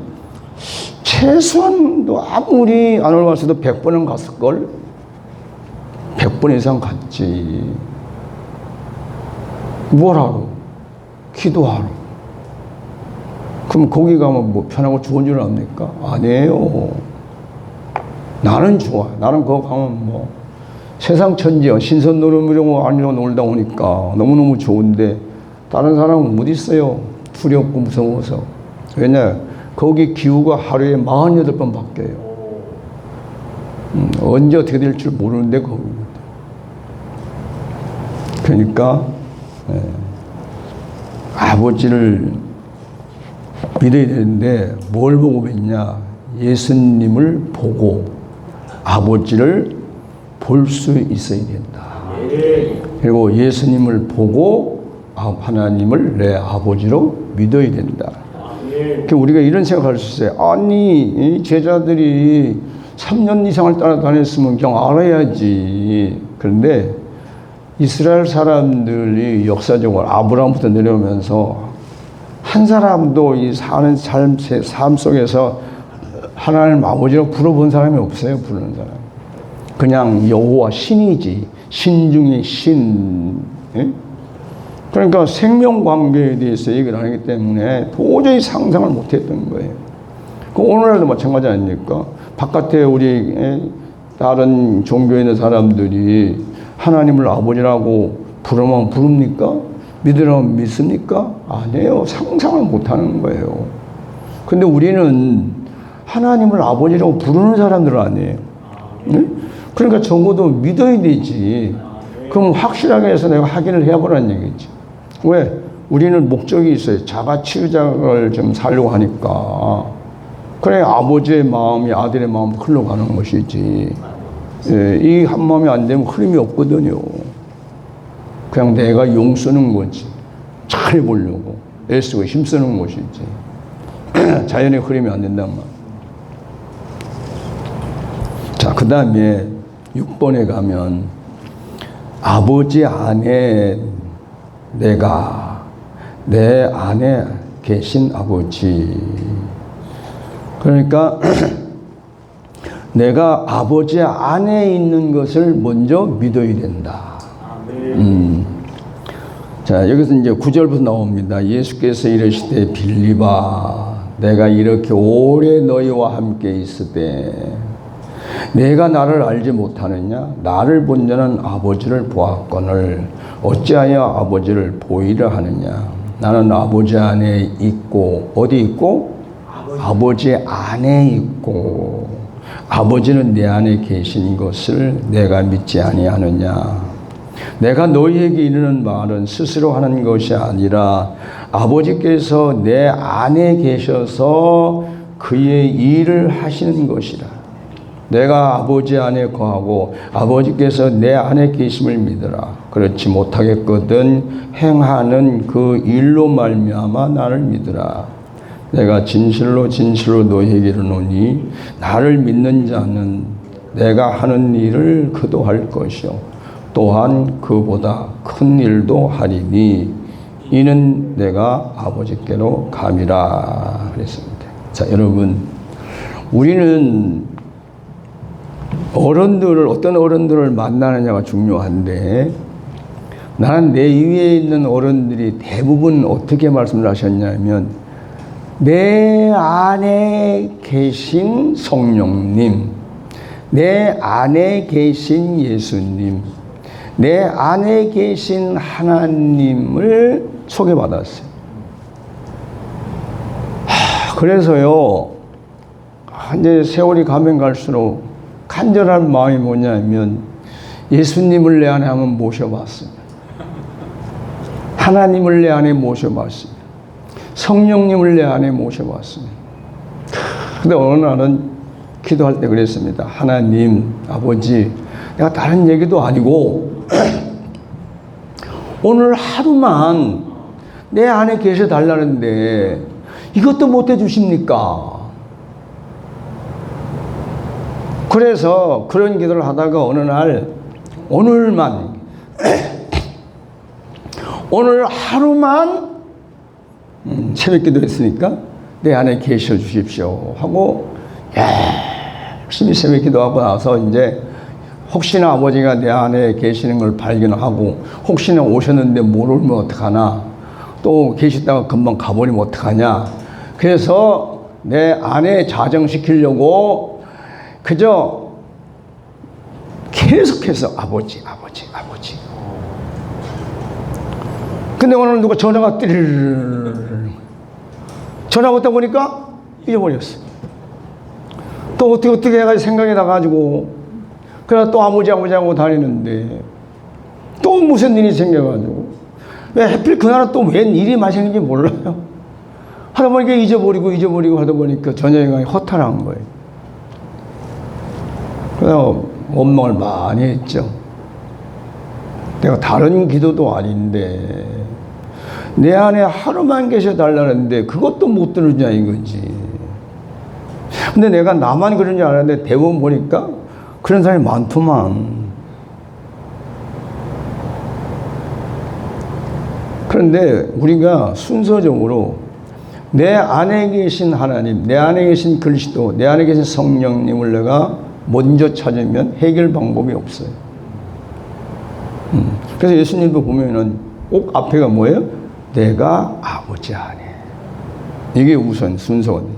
A: 최소한도 아무리 안 올라갔어도 100번은 갔을걸. 100번 이상 갔지. 뭘 하러? 기도하러. 그럼 거기 가면 뭐 편하고 좋은 줄 압니까? 아니에요. 나는 좋아. 나는 거기 가면 뭐 세상 천지야. 신선 노름이라고 아니라고 놀다 오니까 너무너무 좋은데 다른 사람은 못 있어요. 두렵고 무서워서. 왜냐? 거기 기후가 하루에 48번 바뀌어요. 언제 어떻게 될 줄 모르는데 거기입니다. 그러니까 아버지를 믿어야 되는데 뭘 보고 믿냐? 예수님을 보고 아버지를 볼 수 있어야 된다. 그리고 예수님을 보고 하나님을 내 아버지로 믿어야 된다. 그러니까 우리가 이런 생각할 수 있어요. 아니 이 제자들이 3년 이상을 따라다녔으면 그냥 알아야지. 그런데 이스라엘 사람들이 역사적으로 아브라함부터 내려오면서 한 사람도 이 사는 삶 속에서 하나님 아버지로 불러본 사람이 없어요. 부르는 사람. 그냥 여호와 신이지. 신 중에 신. 예? 그러니까 생명관계에 대해서 얘기를 하기 때문에 도저히 상상을 못했던 거예요. 그 오늘날도 마찬가지 아닙니까? 바깥에 우리 다른 종교에 있는 사람들이 하나님을 아버지라고 부르면 부릅니까? 믿으라면 믿습니까? 아니에요. 상상을 못하는 거예요. 근데 우리는 하나님을 아버지라고 부르는 사람들은 아니에요. 네? 그러니까 적어도 믿어야 되지. 그럼 확실하게 해서 내가 확인을 해보라는 얘기지. 왜? 우리는 목적이 있어요. 자가치유자를 좀 살려고 하니까. 그래 아버지의 마음이 아들의 마음으로 흘러가는 것이지. 예, 이 한 마음이 안 되면 흐름이 없거든요. 그냥 내가 용 쓰는 거지. 잘 해보려고 애쓰고 힘쓰는 것이지. 자연의 흐름이 안 된단 말이야. 자, 그 다음에 6번에 가면 아버지 안에 내가 내 안에 계신 아버지. 그러니까 내가 아버지 안에 있는 것을 먼저 믿어야 된다. 자, 여기서 이제 9절부터 나옵니다. 예수께서 이르시되 빌립아 내가 이렇게 오래 너희와 함께 있으되 내가 나를 알지 못하느냐? 나를 본 자는 아버지를 보았거늘 어찌하여 아버지를 보이려 하느냐? 나는 아버지 안에 있고 어디 있고? 아버지 안에 있고 아버지는 내 안에 계신 것을 내가 믿지 아니하느냐? 내가 너희에게 이르는 말은 스스로 하는 것이 아니라 아버지께서 내 안에 계셔서 그의 일을 하시는 것이라. 내가 아버지 안에 거하고 아버지께서 내 안에 계심을 믿으라. 그렇지 못하겠거든 행하는 그 일로 말미암아 나를 믿으라. 내가 진실로 너희에게 이르노니 나를 믿는 자는 내가 하는 일을 그도 할 것이요 또한 그보다 큰 일도 하리니 이는 내가 아버지께로 감이라 그랬습니다. 자, 여러분 우리는 어떤 어른들을 만나느냐가 중요한데, 나는 내 위에 있는 어른들이 대부분 어떻게 말씀을 하셨냐면, 내 안에 계신 성령님, 내 안에 계신 예수님, 내 안에 계신 하나님을 소개받았어요. 그래서요, 이제 세월이 가면 갈수록 간절한 마음이 뭐냐면, 예수님을 내 안에 한번 모셔봤습니다. 하나님을 내 안에 모셔봤습니다. 성령님을 내 안에 모셔봤습니다. 근데 어느 날은 기도할 때 그랬습니다. 하나님, 아버지, 내가 다른 얘기도 아니고 오늘 하루만 내 안에 계셔 달라는데 이것도 못 해주십니까? 그래서 그런 기도를 하다가 어느 날, 오늘만 오늘 하루만 새벽 기도했으니까 내 안에 계셔 주십시오 하고 열심히 새벽 기도하고 나서 이제 혹시나 아버지가 내 안에 계시는 걸 발견하고 혹시나 오셨는데 모르면 어떡하나, 또 계시다가 금방 가버리면 어떡하냐, 그래서 내 안에 자정시키려고 그저 계속해서 아버지. 근데 오늘 누가 전화가 전화 왔다 보니까 잊어버렸어. 또 어떻게 해가지고 생각이 나가지고, 그래서 또 아버지 하고 다니는데 또 무슨 일이 생겨가지고, 왜 하필 그날은 또 웬 일이 마시는지 몰라요. 하다 보니까 잊어버리고 하다 보니까 저녁에 허탈한 거예요. 그래서 원망을 많이 했죠. 내가 다른 기도도 아닌데 내 안에 하루만 계셔 달라는데 그것도 못 들으냐 이거지. 근데 내가 나만 그런 줄 알았는데 대부분 보니까 그런 사람이 많더만. 그런데 우리가 순서적으로 내 안에 계신 하나님, 내 안에 계신 그리스도, 내 안에 계신 성령님을 내가 먼저 찾으면 해결 방법이 없어요. 그래서 예수님도 보면은 꼭 앞에가 뭐예요? 내가 아버지 안에. 이게 우선 순서거든요.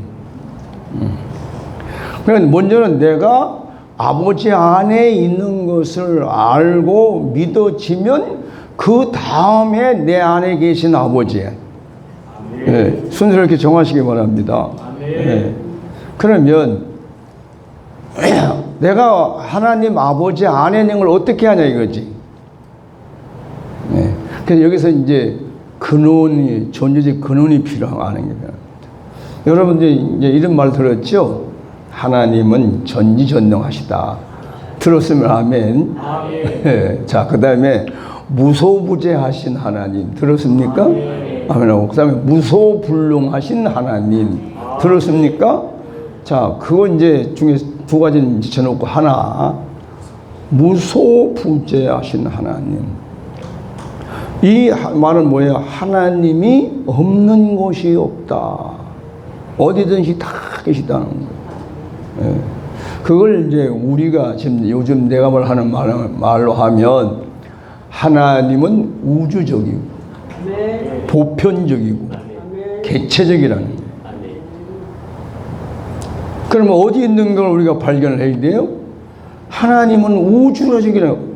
A: 그러니까 먼저는 내가 아버지 안에 있는 것을 알고 믿어지면 그 다음에 내 안에 계신 아버지. 네, 순서를 이렇게 정하시기 바랍니다. 네. 그러면 내가 하나님 아버지 안에 있는 걸 어떻게 하냐 이거지. 네. 그래서 여기서 이제 근원이, 존재적 근원이 필요하는 게 필요합니다. 여러분들 이제 이런 말 들었죠? 하나님은 전지전능하시다. 들었으면 아멘. 네. 자, 그 다음에 무소부재하신 하나님 들었습니까? 아멘. 그 다음에 무소불능하신 하나님 들었습니까? 자, 그거 이제 중에 두 가지는 지쳐놓고 하나, 무소부재하신 하나님. 이 말은 뭐예요? 하나님이 없는 곳이 없다. 어디든지 다 계시다는 거예요. 예. 그걸 이제 우리가 지금 요즘 내가 하는 말로 하면 하나님은 우주적이고 보편적이고 개체적이라는 거예요. 그러면 어디 있는 걸 우리가 발견을 해야 돼요? 하나님은 우주적이라고.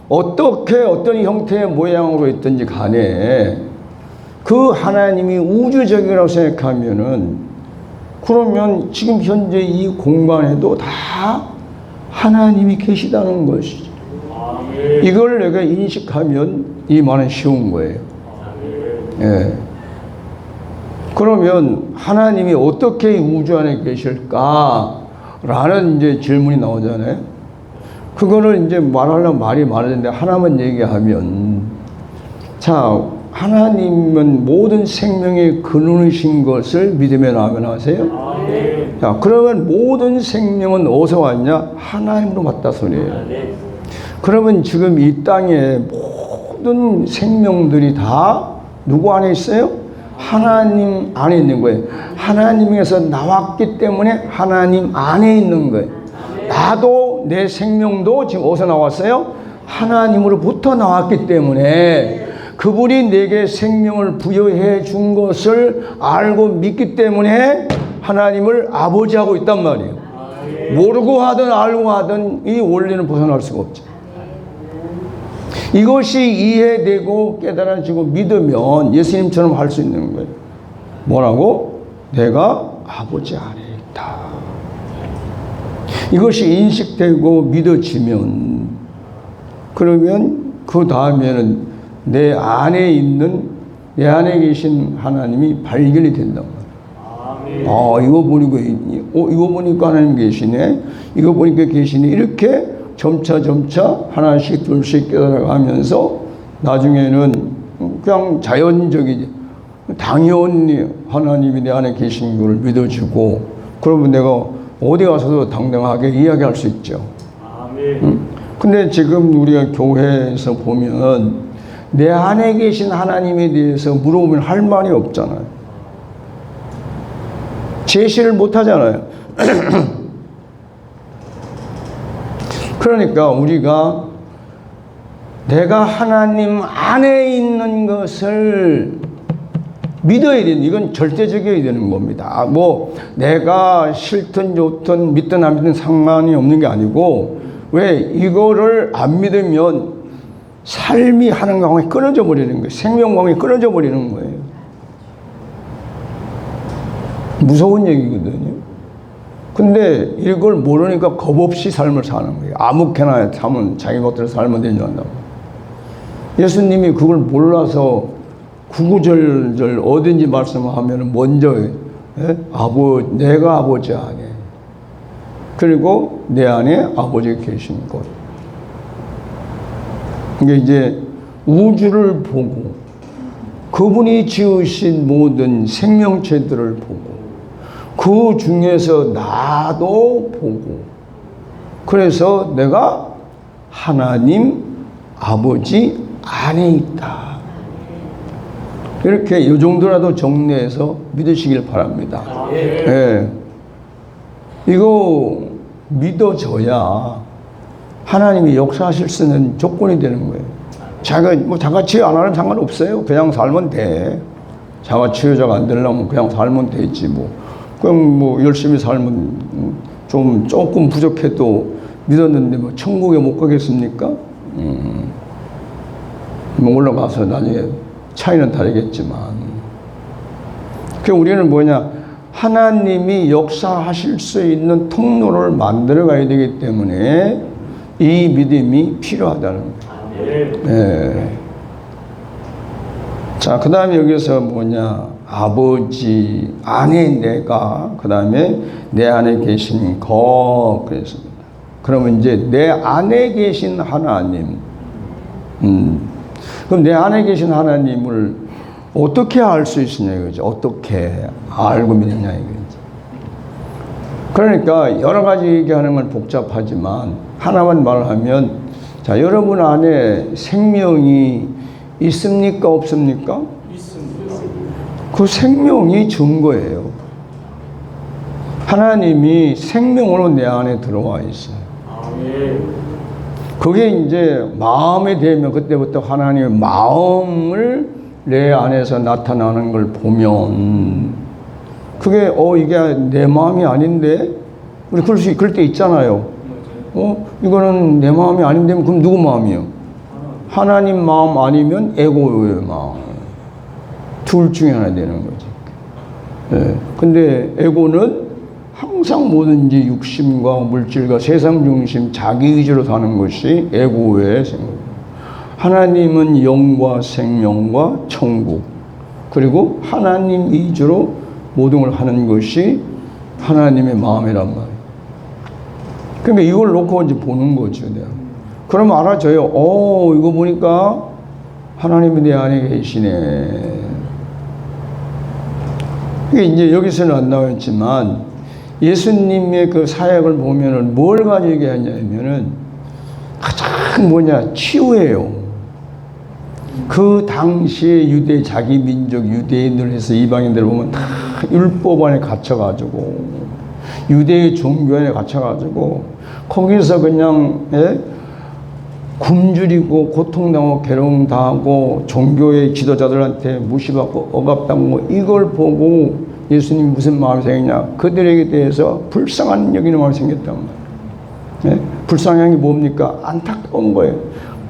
A: 어떻게 어떤 형태의 모양으로 있든지 간에 그 하나님이 우주적이라고 생각하면은, 그러면 지금 현재 이 공간에도 다 하나님이 계시다는 것이죠. 이걸 내가 인식하면 이 말은 쉬운 거예요. 예. 그러면 하나님이 어떻게 우주 안에 계실까라는 이제 질문이 나오잖아요. 그거를 이제 말하려면 말이 많은데 하나만 얘기하면, 자, 하나님은 모든 생명의 근원이신 것을 믿으면 아멘 하세요? 자, 그러면 모든 생명은 어디서 왔냐? 하나님으로 왔다 소리예요. 그러면 지금 이 땅에 모든 생명들이 다 누구 안에 있어요? 하나님 안에 있는 거예요. 하나님에서 나왔기 때문에 하나님 안에 있는 거예요. 나도 내 생명도 지금 어디서 나왔어요? 하나님으로부터 나왔기 때문에 그분이 내게 생명을 부여해 준 것을 알고 믿기 때문에 하나님을 아버지하고 있단 말이에요. 모르고 하든 알고 하든 이 원리는 벗어날 수가 없죠. 이것이 이해되고 깨달아지고 믿으면 예수님처럼 할 수 있는 거예요. 뭐라고? 내가 아버지 안에 있다. 이것이 인식되고 믿어지면 그러면 그 다음에는 내 안에 있는 내 안에 계신 하나님이 발견이 된단 말이에요. 아, 이거 보니까 하나님 계시네. 이거 보니까 계시네. 이렇게 점차 하나씩 둘씩 깨달아가면서 나중에는 그냥 자연적이지 당연히 하나님이 내 안에 계신 걸 믿어주고 그러면 내가 어디 가서도 당당하게 이야기할 수 있죠. 응? 근데 지금 우리가 교회에서 보면 내 안에 계신 하나님에 대해서 물어보면 할 말이 없잖아요. 제시를 못 하잖아요. 그러니까 우리가 내가 하나님 안에 있는 것을 믿어야 되는, 이건 절대적이어야 되는 겁니다. 뭐 내가 싫든 좋든 믿든 안 믿든 상관이 없는 게 아니고, 왜 이거를 안 믿으면 삶이 하는 강에 끊어져 버리는 거예요. 생명강에 끊어져 버리는 거예요. 무서운 얘기거든요. 근데 이걸 모르니까 겁없이 삶을 사는 거예요. 아무렇게나 사면 자기 것대로 살면 되는 줄 안다고. 예수님이 그걸 몰라서 구구절절 어딘지 말씀하면 먼저 내가 아버지 안에, 그리고 내 안에 아버지가 계신 것. 이게 이제 우주를 보고 그분이 지으신 모든 생명체들을 보고 그 중에서 나도 보고, 그래서 내가 하나님 아버지 안에 있다. 이렇게 이 정도라도 정리해서 믿으시길 바랍니다. 예. 이거 믿어져야 하나님이 역사하실 수 있는 조건이 되는 거예요. 자가 치유 안 하면 상관없어요. 그냥 살면 돼. 자가 치유자가 안 되려면 그냥 살면 되지 뭐. 그냥 뭐 열심히 살면 조금 부족해도 믿었는데 뭐 천국에 못 가겠습니까? 뭐 올라가서 나중에 차이는 다르겠지만. 그 우리는 뭐냐, 하나님이 역사하실 수 있는 통로를 만들어 가야 되기 때문에 이 믿음이 필요하다는 거예요. 네. 자, 그 다음에 여기서 뭐냐, 아버지 안에 내가, 그 다음에 내 안에 계신 것, 그랬습니다. 그러면 이제 내 안에 계신 하나님, 그럼 내 안에 계신 하나님을 어떻게 알 수 있느냐 이거죠. 어떻게 알고 믿느냐 이거죠. 그러니까 여러 가지 얘기하는 건 복잡하지만 하나만 말하면, 자, 여러분 안에 생명이 있습니까 없습니까?
B: 있습니다.
A: 그 생명이 증거예요. 하나님이 생명으로 내 안에 들어와 있어요. 그게 이제 마음에 되면 그때부터 하나님의 마음을 내 안에서 나타나는 걸 보면, 그게 이게 내 마음이 아닌데, 우리 그럴 때 있잖아요. 이거는 내 마음이 아닌데 그럼 누구 마음이에요? 하나님 마음 아니면 에고의 마음. 둘 중에 하나 되는 거지. 네. 근데 에고는 항상 뭐든지 육심과 물질과 세상 중심, 자기 의지로 사는 것이 에고의 생각입니다. 하나님은 영과 생명과 천국, 그리고 하나님 위주로 모든 걸 하는 것이 하나님의 마음이란 말이에요. 그러니까 이걸 놓고 이제 보는 거죠. 내가. 그러면 알아져요. 이거 보니까 하나님이 내 안에 계시네. 이게 이제 여기서는 안 나왔지만 예수님의 그 사역을 보면은 뭘 가지고 얘기하냐면은 가장 치유예요. 그 당시에 유대 자기 민족 유대인들 해서 이방인들 보면 다 율법 안에 갇혀가지고 유대의 종교에 갇혀가지고 거기서 그냥 굶주리고 고통당하고 괴로움당하고 종교의 지도자들한테 무시받고 억압당하고 이걸 보고 예수님이 무슨 마음이 생겼냐, 그들에게 대해서 불쌍한 여기는 마음이 생겼단 말이에요. 불쌍한 게 뭡니까? 안타까운 거예요.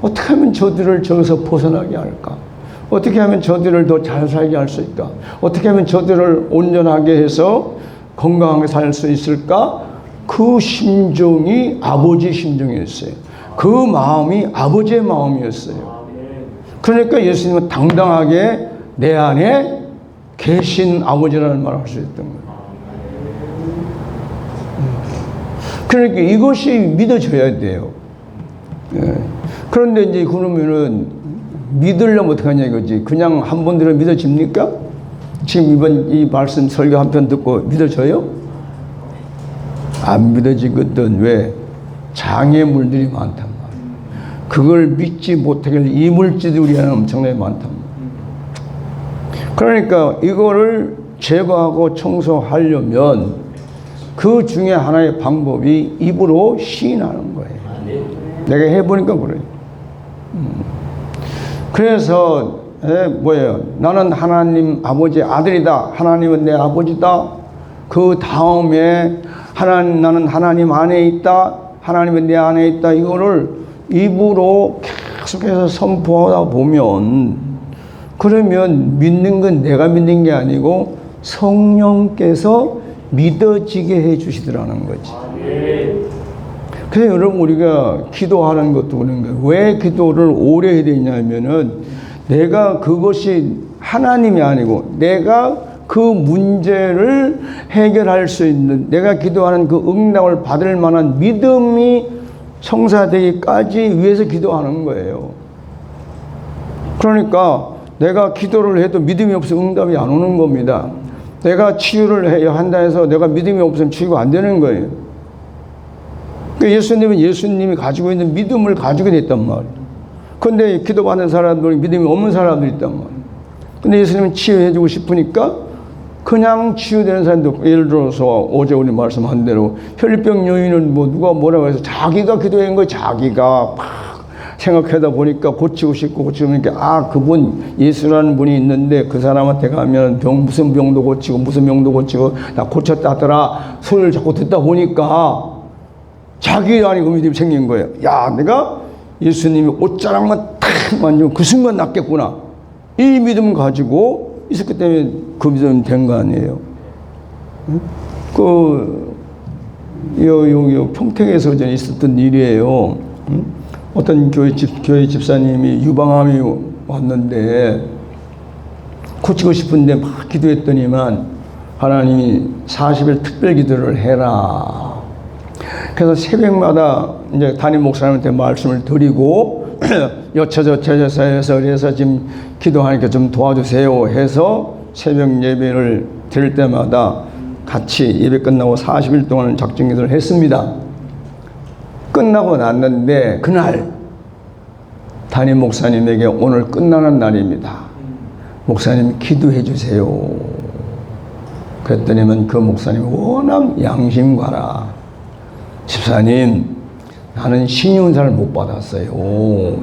A: 어떻게 하면 저들을 저기서 벗어나게 할까? 어떻게 하면 저들을 더 잘 살게 할 수 있을까? 어떻게 하면 저들을 온전하게 해서 건강하게 살 수 있을까? 그 심정이 아버지의 심정이었어요. 그 마음이 아버지의 마음이었어요. 그러니까 예수님은 당당하게 내 안에 계신 아버지라는 말을 할 수 있던 거예요. 그러니까 이것이 믿어져야 돼요. 그런데 이제 그러면은 믿으려면 어떡하냐 이거지. 그냥 한 번 들으면 믿어집니까? 지금 이번 이 말씀 설교 한 편 듣고 믿어져요? 안 믿어지거든. 왜? 장애물들이 많단 말이에요. 그걸 믿지 못하길 이물질들이 엄청나게 많단 말이에요. 그러니까 이거를 제거하고 청소하려면 그 중에 하나의 방법이 입으로 시인하는 거예요. 내가 해보니까 그래요. 그래서 뭐예요? 나는 하나님 아버지의 아들이다. 하나님은 내 아버지다. 그 다음에 나는 하나님 안에 있다. 하나님은 내 안에 있다. 이거를 입으로 계속해서 선포하다 보면, 그러면 믿는 건 내가 믿는 게 아니고 성령께서 믿어지게 해 주시더라는 거지. 그래서 여러분 우리가 기도하는 것도 그런 거예요. 왜 기도를 오래 해야 되냐면은 내가 그것이 하나님이 아니고 내가 그 문제를 해결할 수 있는, 내가 기도하는 그 응답을 받을 만한 믿음이 성사되기까지 위해서 기도하는 거예요. 그러니까 내가 기도를 해도 믿음이 없으면 응답이 안 오는 겁니다. 내가 치유를 해야 한다 해서 내가 믿음이 없으면 치유가 안 되는 거예요. 그러니까 예수님은 예수님이 가지고 있는 믿음을 가지게 됐단 말이에요. 그런데 기도받는 사람들이 믿음이 없는 사람들이 있단 말이에요. 근데 예수님은 치유해주고 싶으니까 그냥 치유되는 사람도 있고, 예를 들어서 어제 우리 말씀한 대로 혈병 여인은 뭐 누가 뭐라고 해서 자기가 기도한 거예요. 자기가 막 생각하다 보니까 고치고 싶고 고치니까 그분 예수라는 분이 있는데 그 사람한테 가면 무슨 병도 고치고 무슨 병도 고치고 다 고쳤다 하더라 소리를 자꾸 듣다 보니까 자기 안에 그 믿음이 생긴 거예요. 야, 내가 예수님이 옷자락만 탁 만지면 그 순간 낫겠구나. 이 믿음 가지고 있었기 때문에 그 믿음이 된 거 아니에요. 요 평택에서 전에 있었던 일이에요. 어떤 교회 집사님이 유방암이 왔는데 고치고 싶은데 막 기도했더니만 하나님이 40일 특별 기도를 해라. 그래서 새벽마다 이제 담임 목사님한테 말씀을 드리고 여차저차해서 해서 지금 기도하니까 좀 도와주세요 해서 새벽 예배를 드릴 때마다 같이 예배 끝나고 40일 동안 작정 기도를 했습니다. 끝나고 났는데 그날 담임 목사님에게 오늘 끝나는 날입니다. 목사님 기도해 주세요. 그랬더니만 그 목사님이 워낙 양심가라. 집사님, 나는 신윤사를 못 받았어요.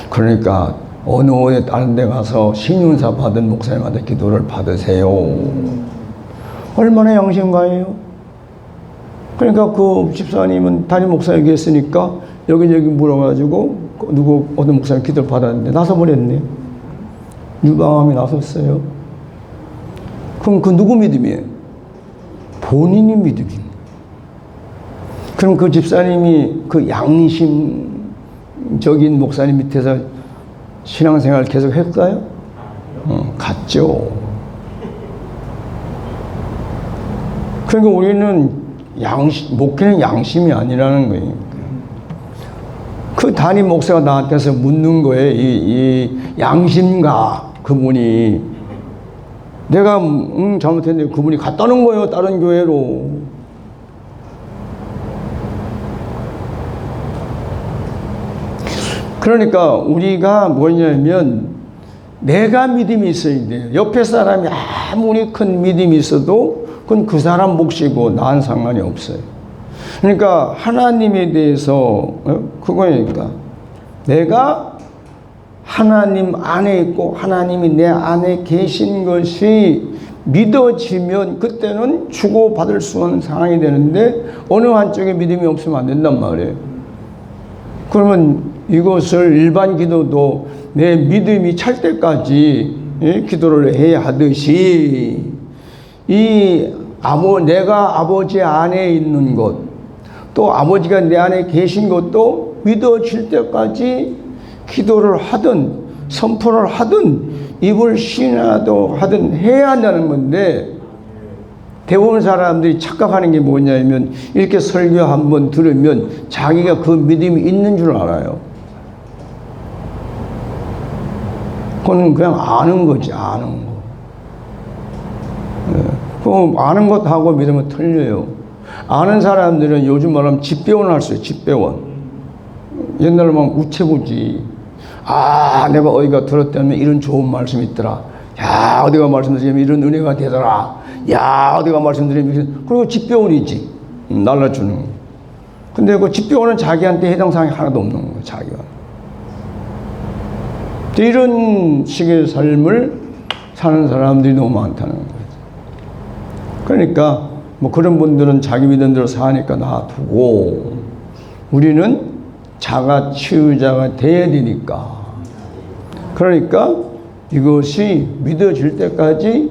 A: 그러니까 어느 어디 다른 데 가서 신윤사 받은 목사님한테 기도를 받으세요. 얼마나 양심가예요? 그러니까 그 집사님은 담임 목사에게 했으니까 여기저기 물어가지고 어떤 목사님 기도를 받았는데 나서버렸네. 유방암이 나섰어요. 그럼 그 누구 믿음이에요? 본인이 믿음이에요. 그럼 그 집사님이 그 양심적인 목사님 밑에서 신앙생활 계속 했어요? 갔죠. 그러니까 우리는 목회는 양심이 아니라는 거예요. 그 담임 목사가 나한테서 묻는 거예요. 이 양심가 그분이 내가 잘못했는데 그분이 갔다는 거예요. 다른 교회로. 그러니까 우리가 뭐냐면 내가 믿음이 있어야 돼요. 옆에 사람이 아무리 큰 믿음이 있어도 그건 그 사람 몫이고 나는 상관이 없어요. 그러니까 하나님에 대해서 그거니까 내가 하나님 안에 있고 하나님이 내 안에 계신 것이 믿어지면 그때는 주고받을 수 없는 상황이 되는데 어느 한쪽에 믿음이 없으면 안 된단 말이에요. 그러면 이것을 일반 기도도 내 믿음이 찰 때까지 기도를 해야 하듯이 내가 아버지 안에 있는 것, 또 아버지가 내 안에 계신 것도 믿어질 때까지 기도를 하든 선포를 하든 입을 쉬나도 하든 해야 한다는 건데, 대부분 사람들이 착각하는 게 뭐냐면 이렇게 설교 한번 들으면 자기가 그 믿음이 있는 줄 알아요. 그건 그냥 아는 거지, 아는 거. 그 아는 것하고 믿으면 틀려요. 아는 사람들은 요즘 말하면 집배원 할 수 있어요, 집배원. 옛날에 막 우체부지. 내가 어디가 들었다면 이런 좋은 말씀이 있더라. 야, 어디가 말씀드리면 이런 은혜가 되더라. 야, 어디가 말씀드리면, 그리고 집배원이지. 날라주는 거. 근데 그 집배원은 자기한테 해당 사항이 하나도 없는 거예요, 자기가. 이런 식의 삶을 사는 사람들이 너무 많다는 거예요. 그러니까 뭐 그런 분들은 자기 믿음대로 사니까 놔두고, 우리는 자가 치유자가 돼야 되니까. 그러니까 이것이 믿어질 때까지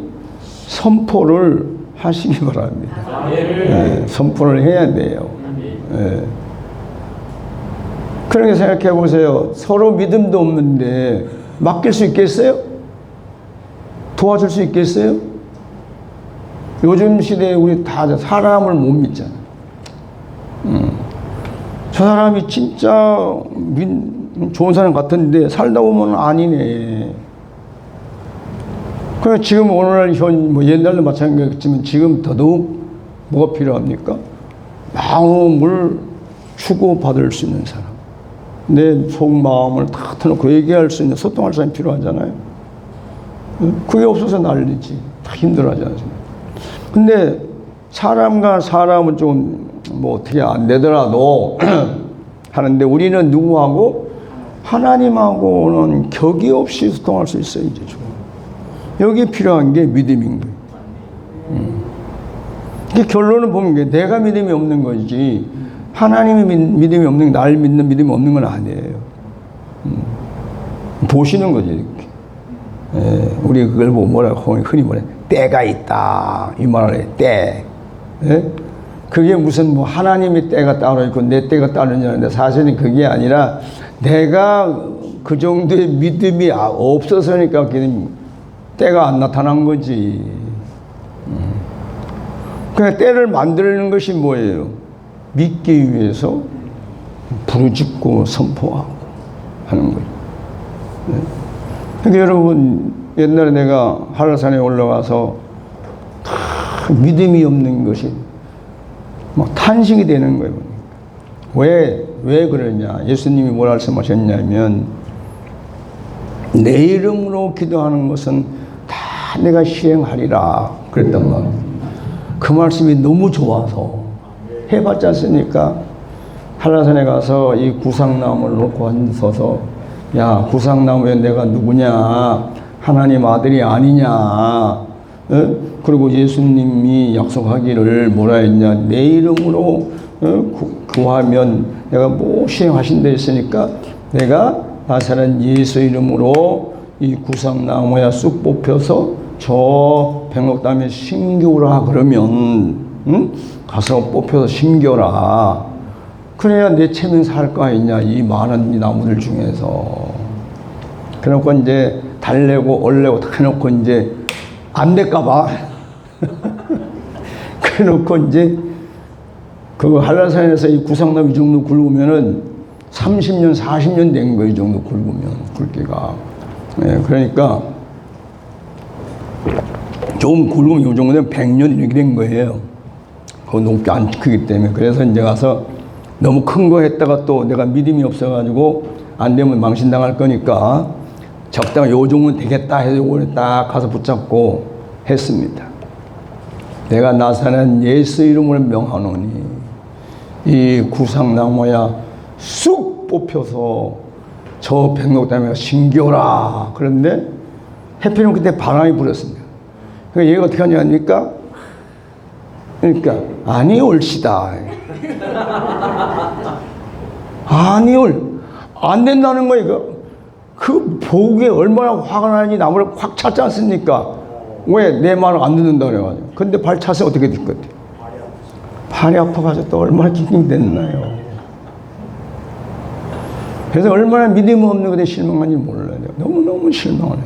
A: 선포를 하시기 바랍니다. 네, 선포를 해야 돼요. 네. 그렇게 생각해 보세요. 서로 믿음도 없는데 맡길 수 있겠어요? 도와줄 수 있겠어요? 요즘 시대에 우리 다 사람을 못 믿잖아. 저 사람이 진짜 좋은 사람 같은데 살다 보면 아니네. 그래, 지금 오늘날 옛날도 마찬가지겠지만 지금 더더욱 뭐가 필요합니까? 마음을 주고받을 수 있는 사람. 내 속마음을 다 터놓고 얘기할 수 있는, 소통할 사람이 필요하잖아요. 그게 없어서 난리지. 다 힘들어하잖아요. 근데 사람과 사람은 좀 뭐 어떻게 안 되더라도 하는데, 우리는 누구하고? 하나님하고는 격이 없이 소통할 수 있어요, 이제 좀. 여기 필요한 게 믿음인 거예요. 그 결론을 보면 내가 믿음이 없는 거지, 하나님이 믿음이 없는, 날 믿는 믿음이 없는 건 아니에요. 보시는 거지, 이렇게. 우리 그걸 보고 뭐라고 흔히 뭐래? 때가 있다. 이 말을 해, 때. 그게 무슨 뭐 하나님의 때가 따로 있고 내 때가 따로 있냐는데, 사실은 그게 아니라 내가 그 정도의 믿음이 없어서니까 때가 안 나타난 거지. 그러니까 때를 만드는 것이 뭐예요? 믿기 위해서 부르짖고 선포하고 하는 거예요. 그러니까 여러분, 옛날에 내가 한라산에 올라가서 믿음이 없는 것이 막 탄식이 되는 거예요. 왜 그러냐? 예수님이 뭐라 말씀하셨냐면, 내 이름으로 기도하는 것은 다 내가 시행하리라 그랬단 말이에요. 그 말씀이 너무 좋아서 해봤지 않습니까? 한라산에 가서 이 구상나무를 놓고 앉아서, 야, 구상나무에 내가 누구냐? 하나님 아들이 아니냐? 그리고 예수님이 약속하기를 뭐라 했냐? 내 이름으로 구하면 내가 뭐 시행하신다 했으니까, 내가 나사렛 예수 이름으로 이 구상나무야 쑥 뽑혀서 저 백록담에 심겨라 그러면, 가서 뽑혀서 심겨라. 그래야 내 체면 살 거 아니냐, 이 많은 이 나무들 중에서. 그래놓고 이제 달래고 얼래고 다 해놓고 이제 안 될까봐. 그래놓고 이제 그 한라산에서 이 구상나무 이 정도 굵으면은 30년, 40년 된 거, 이 정도 굵으면, 굵기가. 그러니까 좀 굵으면 이 정도 되면 100년 이렇게 된 거예요. 그거 높게 안 크기 때문에. 그래서 이제 가서 너무 큰 거 했다가 또 내가 믿음이 없어가지고 안 되면 망신당할 거니까 적당히 요 정도는 되겠다 해서 요거를 딱 가서 붙잡고 했습니다. 내가 나사렛 예수 이름으로 명하노니 이 구상나무야 쑥 뽑혀서 저 백목 때문에 신기하라. 그런데 해피는 그때 바람이 불었습니다. 그러니까 얘가 어떻게 하냐니까 그러니까 아니 옳시다. 아니 안 된다는 거예요. 그 보기에 얼마나 화가 나는지 나무를 확 찼지 않습니까? 왜 내 말을 안 듣는다 그래가지고. 근데 발 차서 어떻게 될 것 같아요? 발이 아파가지고 또 얼마나 낑낑댔나요? 그래서 얼마나 믿음 없는 그대 실망한지 몰라요. 너무너무 실망을 해요.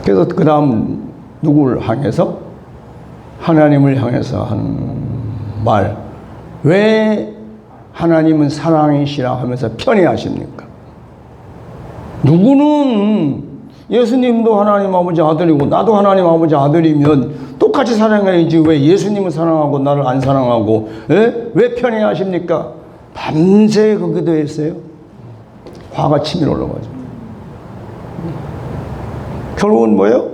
A: 그래서 그 다음 누구를 향해서? 하나님을 향해서 한 말. 왜 하나님은 사랑이시라 하면서 편애하십니까? 누구는 예수님도 하나님 아버지 아들이고 나도 하나님 아버지 아들이면 똑같이 사랑해야지 왜 예수님은 사랑하고 나를 안 사랑하고 왜 편애하십니까? 밤새 그 기도했어요. 화가 치밀어 올라가지고. 결국은 뭐예요?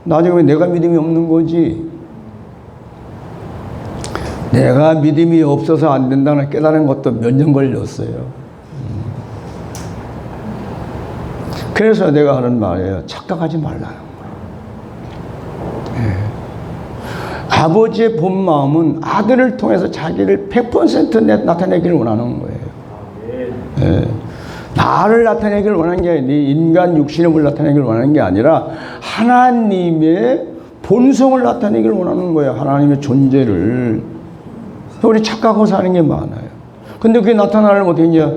A: 나중에 내가 믿음이 없는 거지. 내가 믿음이 없어서 안 된다는 깨달은 것도 몇 년 걸렸어요. 그래서 내가 하는 말이에요. 착각하지 말라는 거예요. 아버지의 본 마음은 아들을 통해서 자기를 100% 나타내기를 원하는 거예요. 나를 나타내기를 원하는 게 아니라 인간 육신을 나타내기를 원하는 게 아니라 하나님의 본성을 나타내기를 원하는 거예요. 하나님의 존재를. 우리 착각하고 사는 게 많아요. 근데 그게 나타나려면 어떻게 했냐?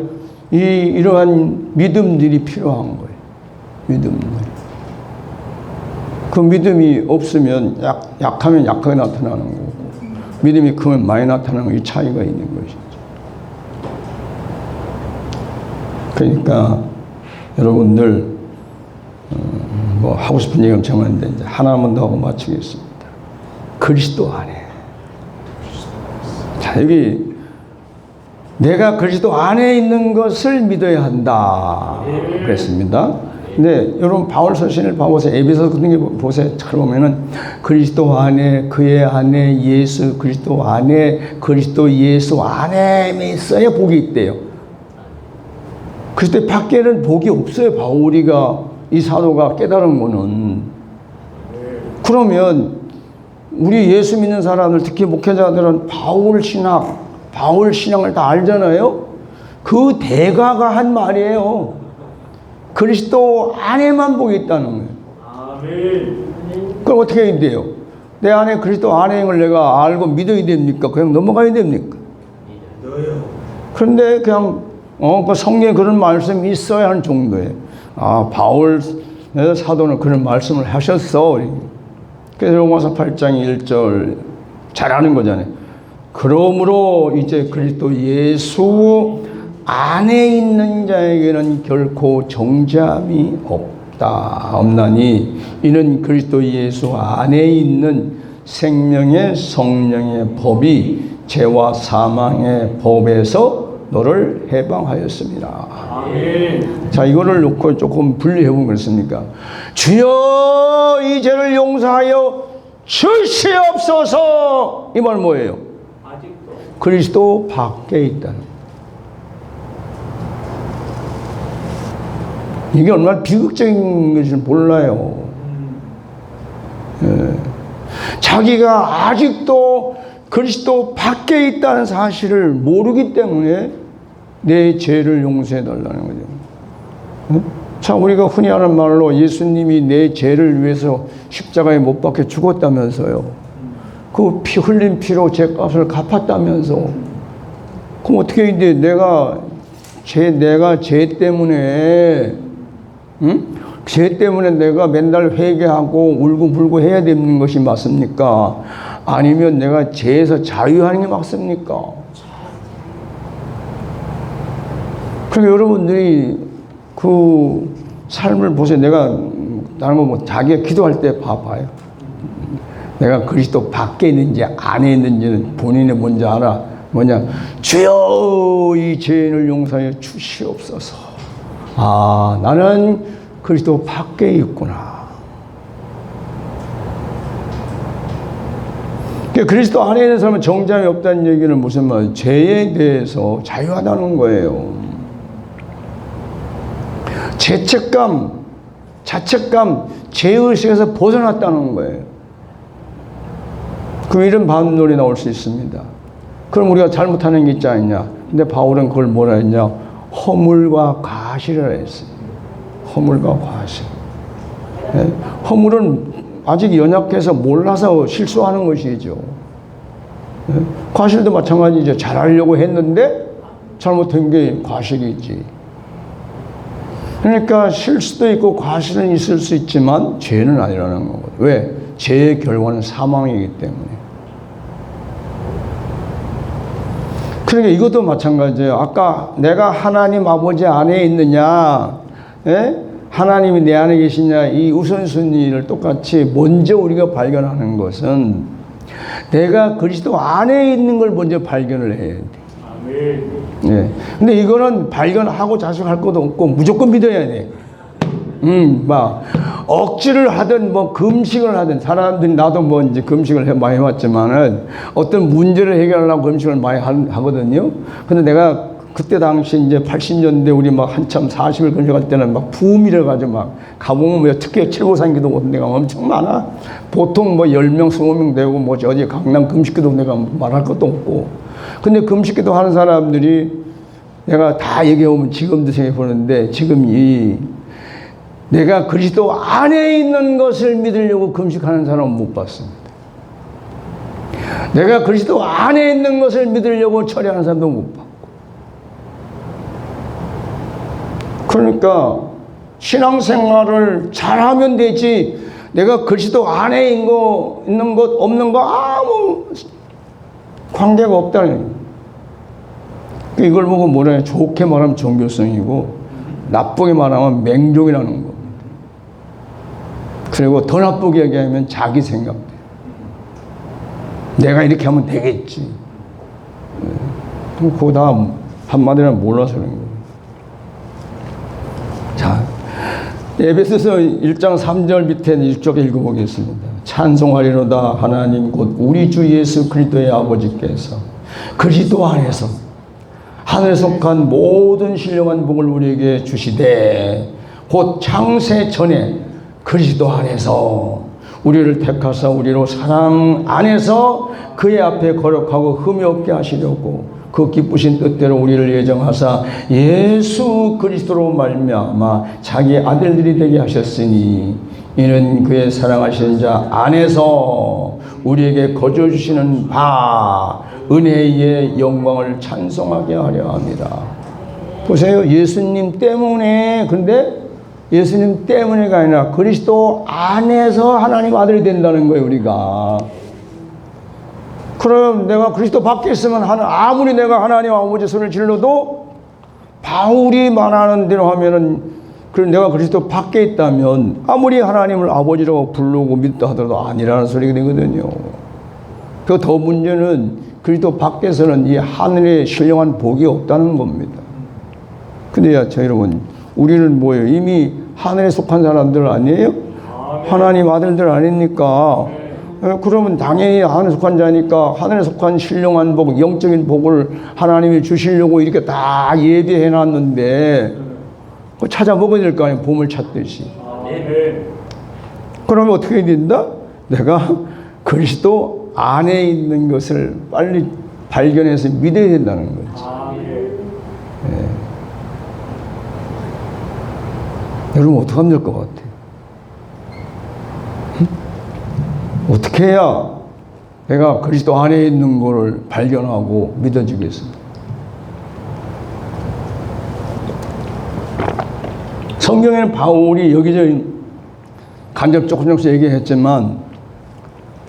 A: 이러한 믿음들이 필요한 거예요. 믿음들. 그 믿음이 없으면 약하면 약하게 나타나는 거고, 믿음이 크면 많이 나타나는 거, 이 차이가 있는 것이죠. 그러니까 여러분들 뭐 하고 싶은 얘기 엄청 많은데 이제 하나만 더 하고 마치겠습니다. 그리스도 안에. 자, 여기 내가 그리스도 안에 있는 것을 믿어야 한다 그랬습니다. 근데 여러분 바울 서신을 봐보세요. 에베소 같은 게 보세요. 보면은 그리스도 안에, 그의 안에 예수, 그리스도 안에, 그리스도 예수 안에 있어야 복이 있대요. 그리스도 밖에는 복이 없어요. 바울이가 이 사도가 깨달은 거는. 그러면 우리 예수 믿는 사람들, 특히 목회자들은 바울 신앙을 다 알잖아요. 그 대가가 한 말이에요. 그리스도 안에만 복이 있다는 거예요. 아멘. 그럼 어떻게 해야 돼요? 내 안에 그리스도 안에 걸 내가 알고 믿어야 됩니까? 그냥 넘어가야 됩니까? 믿어요. 그런데 그냥 그 성경에 그런 말씀이 있어야 하는 정도예요. 바울 사도는 그런 말씀을 하셨어. 그래서 로마서 8장 1절 잘 아는 거잖아요. 그러므로 이제 그리스도 예수 안에 있는 자에게는 결코 정죄함이 없나니 이는 그리스도 예수 안에 있는 생명의 성령의 법이 죄와 사망의 법에서 너를 해방하였습니다. 아멘. 자, 이거를 놓고 조금 분리해보면 그렇습니까? 주여 이 죄를 용서하여 주시옵소서. 이 말 뭐예요? 아직도 그리스도 밖에 있다는. 이게 얼마나 비극적인 것인지 몰라요. 자기가 아직도 그리스도 밖에 있다는 사실을 모르기 때문에 내 죄를 용서해 달라는 거죠. 자, 우리가 흔히 하는 말로 예수님이 내 죄를 위해서 십자가에 못 박혀 죽었다면서요. 그 피 흘린 피로 죄값을 갚았다면서. 그럼 어떻게 해야 돼? 내가 죄 때문에 죄 때문에 내가 맨날 회개하고 울고불고 해야 되는 것이 맞습니까? 아니면 내가 죄에서 자유하는 게 맞습니까? 그러니까 여러분들이 그 삶을 보세요. 내가 다른 거 뭐 자기가 기도할 때 봐봐요. 내가 그리스도 밖에 있는지 안에 있는지는 본인이 뭔지 알아. 뭐냐? 주여 이 죄인을 용서해 주시옵소서. 나는 그리스도 밖에 있구나. 그리스도 안에 있는 사람은 정죄함이 없다는 얘기는 무슨 말이에요? 죄에 대해서 자유하다는 거예요. 죄책감, 자책감, 죄의식에서 벗어났다는 거예요. 그럼 이런 반론이 나올 수 있습니다. 그럼 우리가 잘못하는 게 있지 않냐? 근데 바울은 그걸 뭐라 했냐? 허물과 과실이라 했어요. 허물과 과실. 네? 허물은 아직 연약해서 몰라서 실수하는 것이죠. 네? 과실도 마찬가지죠. 잘하려고 했는데 잘못한 게 과실이지. 그러니까 실수도 있고 과실은 있을 수 있지만 죄는 아니라는 거거든요. 왜? 죄의 결과는 사망이기 때문에. 그러니까 이것도 마찬가지예요. 아까 내가 하나님 아버지 안에 있느냐, 하나님이 내 안에 계시냐, 이 우선순위를 똑같이 먼저 우리가 발견하는 것은 내가 그리스도 안에 있는 걸 먼저 발견을 해야 돼.
B: 아멘.
A: 네. 근데 이거는 발견하고 자식할 것도 없고 무조건 믿어야 돼. 막 억지를 하든 뭐 금식을 하든 사람들이 나도 뭐 이제 금식을 많이 해왔지만은 어떤 문제를 해결하려고 금식을 많이 하거든요. 근데 내가 그때 당시 이제 80년대 우리 막 한참 40일 금식할 때는 막 붐이래 가지고 막 가보면 뭐 특히 최고산기도 오는 데가 엄청 많아. 보통 뭐 10명, 20명 되고 뭐 어디 강남 금식기도 내가 말할 것도 없고. 근데 금식기도 하는 사람들이 내가 다 얘기해보면 지금도 생각해보는데 지금 내가 그리스도 안에 있는 것을 믿으려고 금식하는 사람은 못 봤습니다. 내가 그리스도 안에 있는 것을 믿으려고 처리하는 사람도 못 봤고. 그러니까 신앙생활을 잘하면 되지 내가 그리스도 안에 있는 것 없는 거 아무 관계가 없다는 거예요. 이걸 보고 뭐라 해요? 좋게 말하면 종교성이고 나쁘게 말하면 맹종이라는 겁니다. 그리고 더 나쁘게 얘기하면 자기 생각대. 내가 이렇게 하면 되겠지. 그거 다 한마디로 몰라서 그런 거예요. 자, 에베소서 1장 3절 밑에 이쪽 읽어보겠습니다. 찬송하리로다 하나님 곧 우리 주 예수 그리스도의 아버지께서 그리스도 안에서 하늘에 속한 모든 신령한 복을 우리에게 주시되 곧 창세 전에 그리스도 안에서 우리를 택하사 우리로 사랑 안에서 그의 앞에 거룩하고 흠이 없게 하시려고 그 기쁘신 뜻대로 우리를 예정하사 예수 그리스도로 말미암아 자기 아들들이 되게 하셨으니 이는 그의 사랑하시는 자 안에서 우리에게 거저 주시는 바 은혜의 영광을 찬송하게 하려 합니다. 보세요. 예수님 때문에, 근데 예수님 때문에가 아니라 그리스도 안에서 하나님 아들이 된다는 거예요, 우리가. 그럼 내가 그리스도 밖에 있으면 아무리 내가 하나님 아버지 손을 질러도 바울이 말하는 대로 하면은 그럼 내가 그리스도 밖에 있다면 아무리 하나님을 아버지라고 부르고 믿다 하더라도 아니라는 소리가 되거든요. 그 더 문제는 그리스도 밖에서는 이 하늘에 신령한 복이 없다는 겁니다. 근데 저 여러분, 우리는 뭐예요? 이미 하늘에 속한 사람들 아니에요? 하나님 아들들 아닙니까? 그러면 당연히 하늘에 속한 자니까 하늘에 속한 신령한 복, 영적인 복을 하나님이 주시려고 이렇게 다 예비해 놨는데 찾아 먹어야 될 거 아니에요? 봄을 찾듯이. 그러면 어떻게 해야 된다? 내가 그리스도 안에 있는 것을 빨리 발견해서 믿어야 된다는 거지. 네. 여러분 어떻게 하면 될 것 같아요? 어떻게 해야 내가 그리스도 안에 있는 것을 발견하고 믿어지겠습니까? 성경에는 바울이 여기저기 간접 조금씩 얘기했지만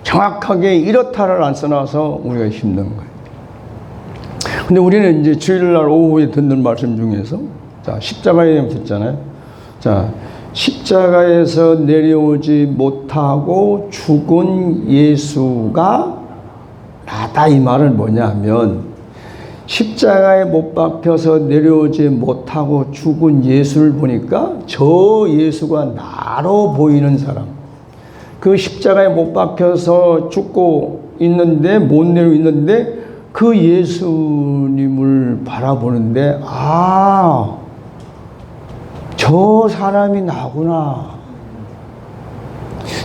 A: 정확하게 이렇다를 안 써놔서 우리가 힘든 거예요. 근데 우리는 이제 주일날 오후에 듣는 말씀 중에서 자, 십자가에 대해서 듣잖아요. 자, 십자가에서 내려오지 못하고 죽은 예수가 나다. 이 말은 뭐냐면 십자가에 못 박혀서 내려오지 못하고 죽은 예수를 보니까 저 예수가 나로 보이는 사람, 그 십자가에 못 박혀서 죽고 있는데, 못 내리고 있는데, 그 예수님을 바라보는데, 아, 저 사람이 나구나.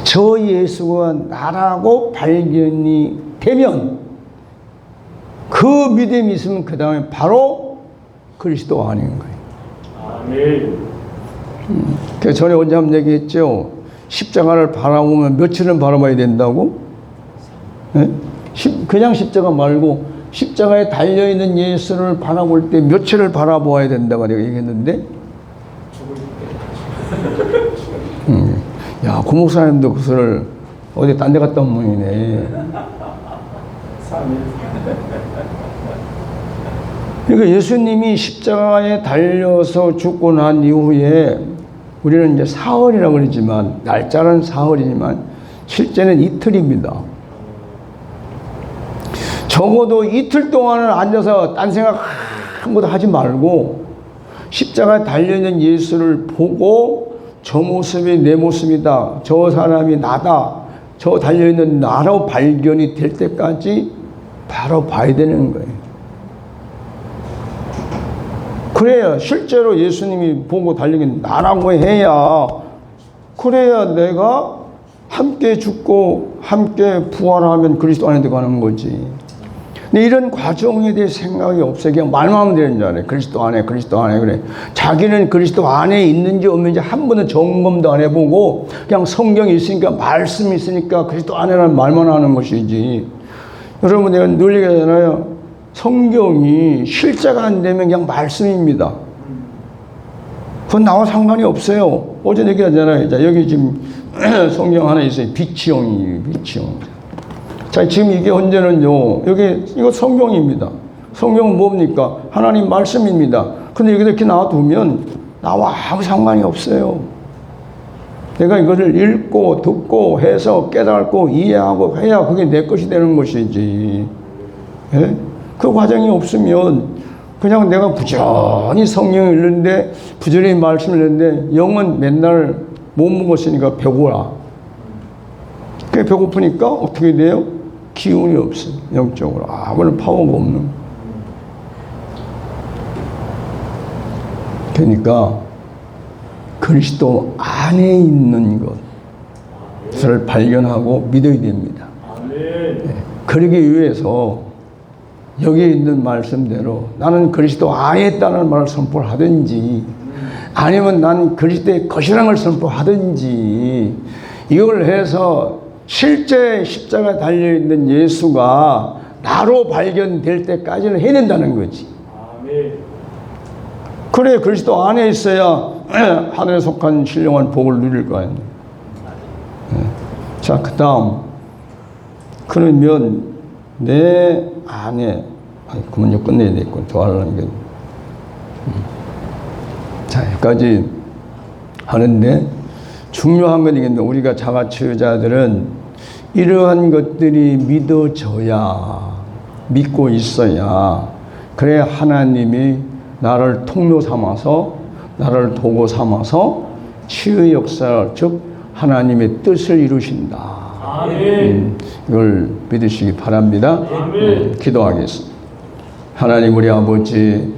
A: 저 예수가 나라고 발견이 되면, 그 믿음이 있으면 그 다음에 바로 그리스도 아닌 거예요.
B: 아멘.
A: 그래서 전에 언제 한번 얘기했죠. 십자가를 바라보면 며칠은 바라봐야 된다고? 네? 그냥 십자가 말고 십자가에 달려있는 예수를 바라볼 때 며칠을 바라보아야 된다고 내가 얘기했는데, 야, 고 목사님도 그것을 어디 딴 데 갔다 온 모양이네. 그러니까 예수님이 십자가에 달려서 죽고 난 이후에 우리는 이제 사흘이라고 그러지만, 날짜는 사흘이지만 실제는 이틀입니다. 적어도 이틀 동안은 앉아서 딴 생각 아무것도 하지 말고 십자가에 달려있는 예수를 보고, 저 모습이 내 모습이다, 저 사람이 나다, 저 달려있는 나로 발견이 될 때까지 바로 봐야 되는 거예요. 그래야 실제로 예수님이 보고 달리긴 나라고 해야, 그래야 내가 함께 죽고 함께 부활하면 그리스도 안에 들어가는 거지. 근데 이런 과정에 대해 생각이 없어요. 그냥 말만 하면 되는 줄 알아요. 그리스도 안에, 그리스도 안에. 그래. 자기는 그리스도 안에 있는지 없는지 한 번은 점검도 안 해보고, 그냥 성경이 있으니까, 말씀이 있으니까 그리스도 안에라는 말만 하는 것이지. 여러분, 내가 늘 얘기하잖아요. 성경이 실제가 안 되면 그냥 말씀입니다. 그건 나와 상관이 없어요. 어제 얘기하잖아요. 자, 여기 지금 성경 하나 있어요. 빛이용이에요. 빛이용. 자, 지금 이게 언제는요, 여기, 이거 성경입니다. 성경은 뭡니까? 하나님 말씀입니다. 근데 여기서 이렇게 놔두면 나와 아무 상관이 없어요. 내가 이거를 읽고, 듣고, 해서 깨닫고, 이해하고 해야 그게 내 것이 되는 것이지. 예? 그 과정이 없으면 그냥 내가 부지런히 성경을 읽는데, 부지런히 말씀을 읽는데, 영은 맨날 못 먹었으니까 배고라. 그게 배고프니까 어떻게 돼요? 기운이 없어요. 영적으로. 아무런 파워가 없는. 그러니까 그리스도 안에 있는 것을 발견하고 믿어야 됩니다. 네. 그러기 위해서 여기 있는 말씀대로 나는 그리스도 안에 있다는 말을 선포하든지, 아니면 난 그리스도의 것이라는 걸 선포하든지, 이걸 해서 실제 십자가에 달려있는 예수가 나로 발견될 때까지는 해야 된다는 거지.
B: 아멘.
A: 그래, 그리스도 안에 있어야 하늘에 속한 신령한 복을 누릴 거 아니에요. 자, 그 다음. 그러면 내 안에, 그만 끝내야 되겠군. 더 하려는 게. 자, 여기까지 하는데, 중요한 건 이겠는데, 우리가 자가치유자들은 이러한 것들이 믿어져야, 믿고 있어야, 그래야 하나님이 나를 통로 삼아서, 나를 도구 삼아서 치유의 역사, 즉 하나님의 뜻을 이루신다.
B: 아멘.
A: 이걸 믿으시기 바랍니다.
B: 아멘.
A: 기도하겠습니다. 하나님, 우리 아버지,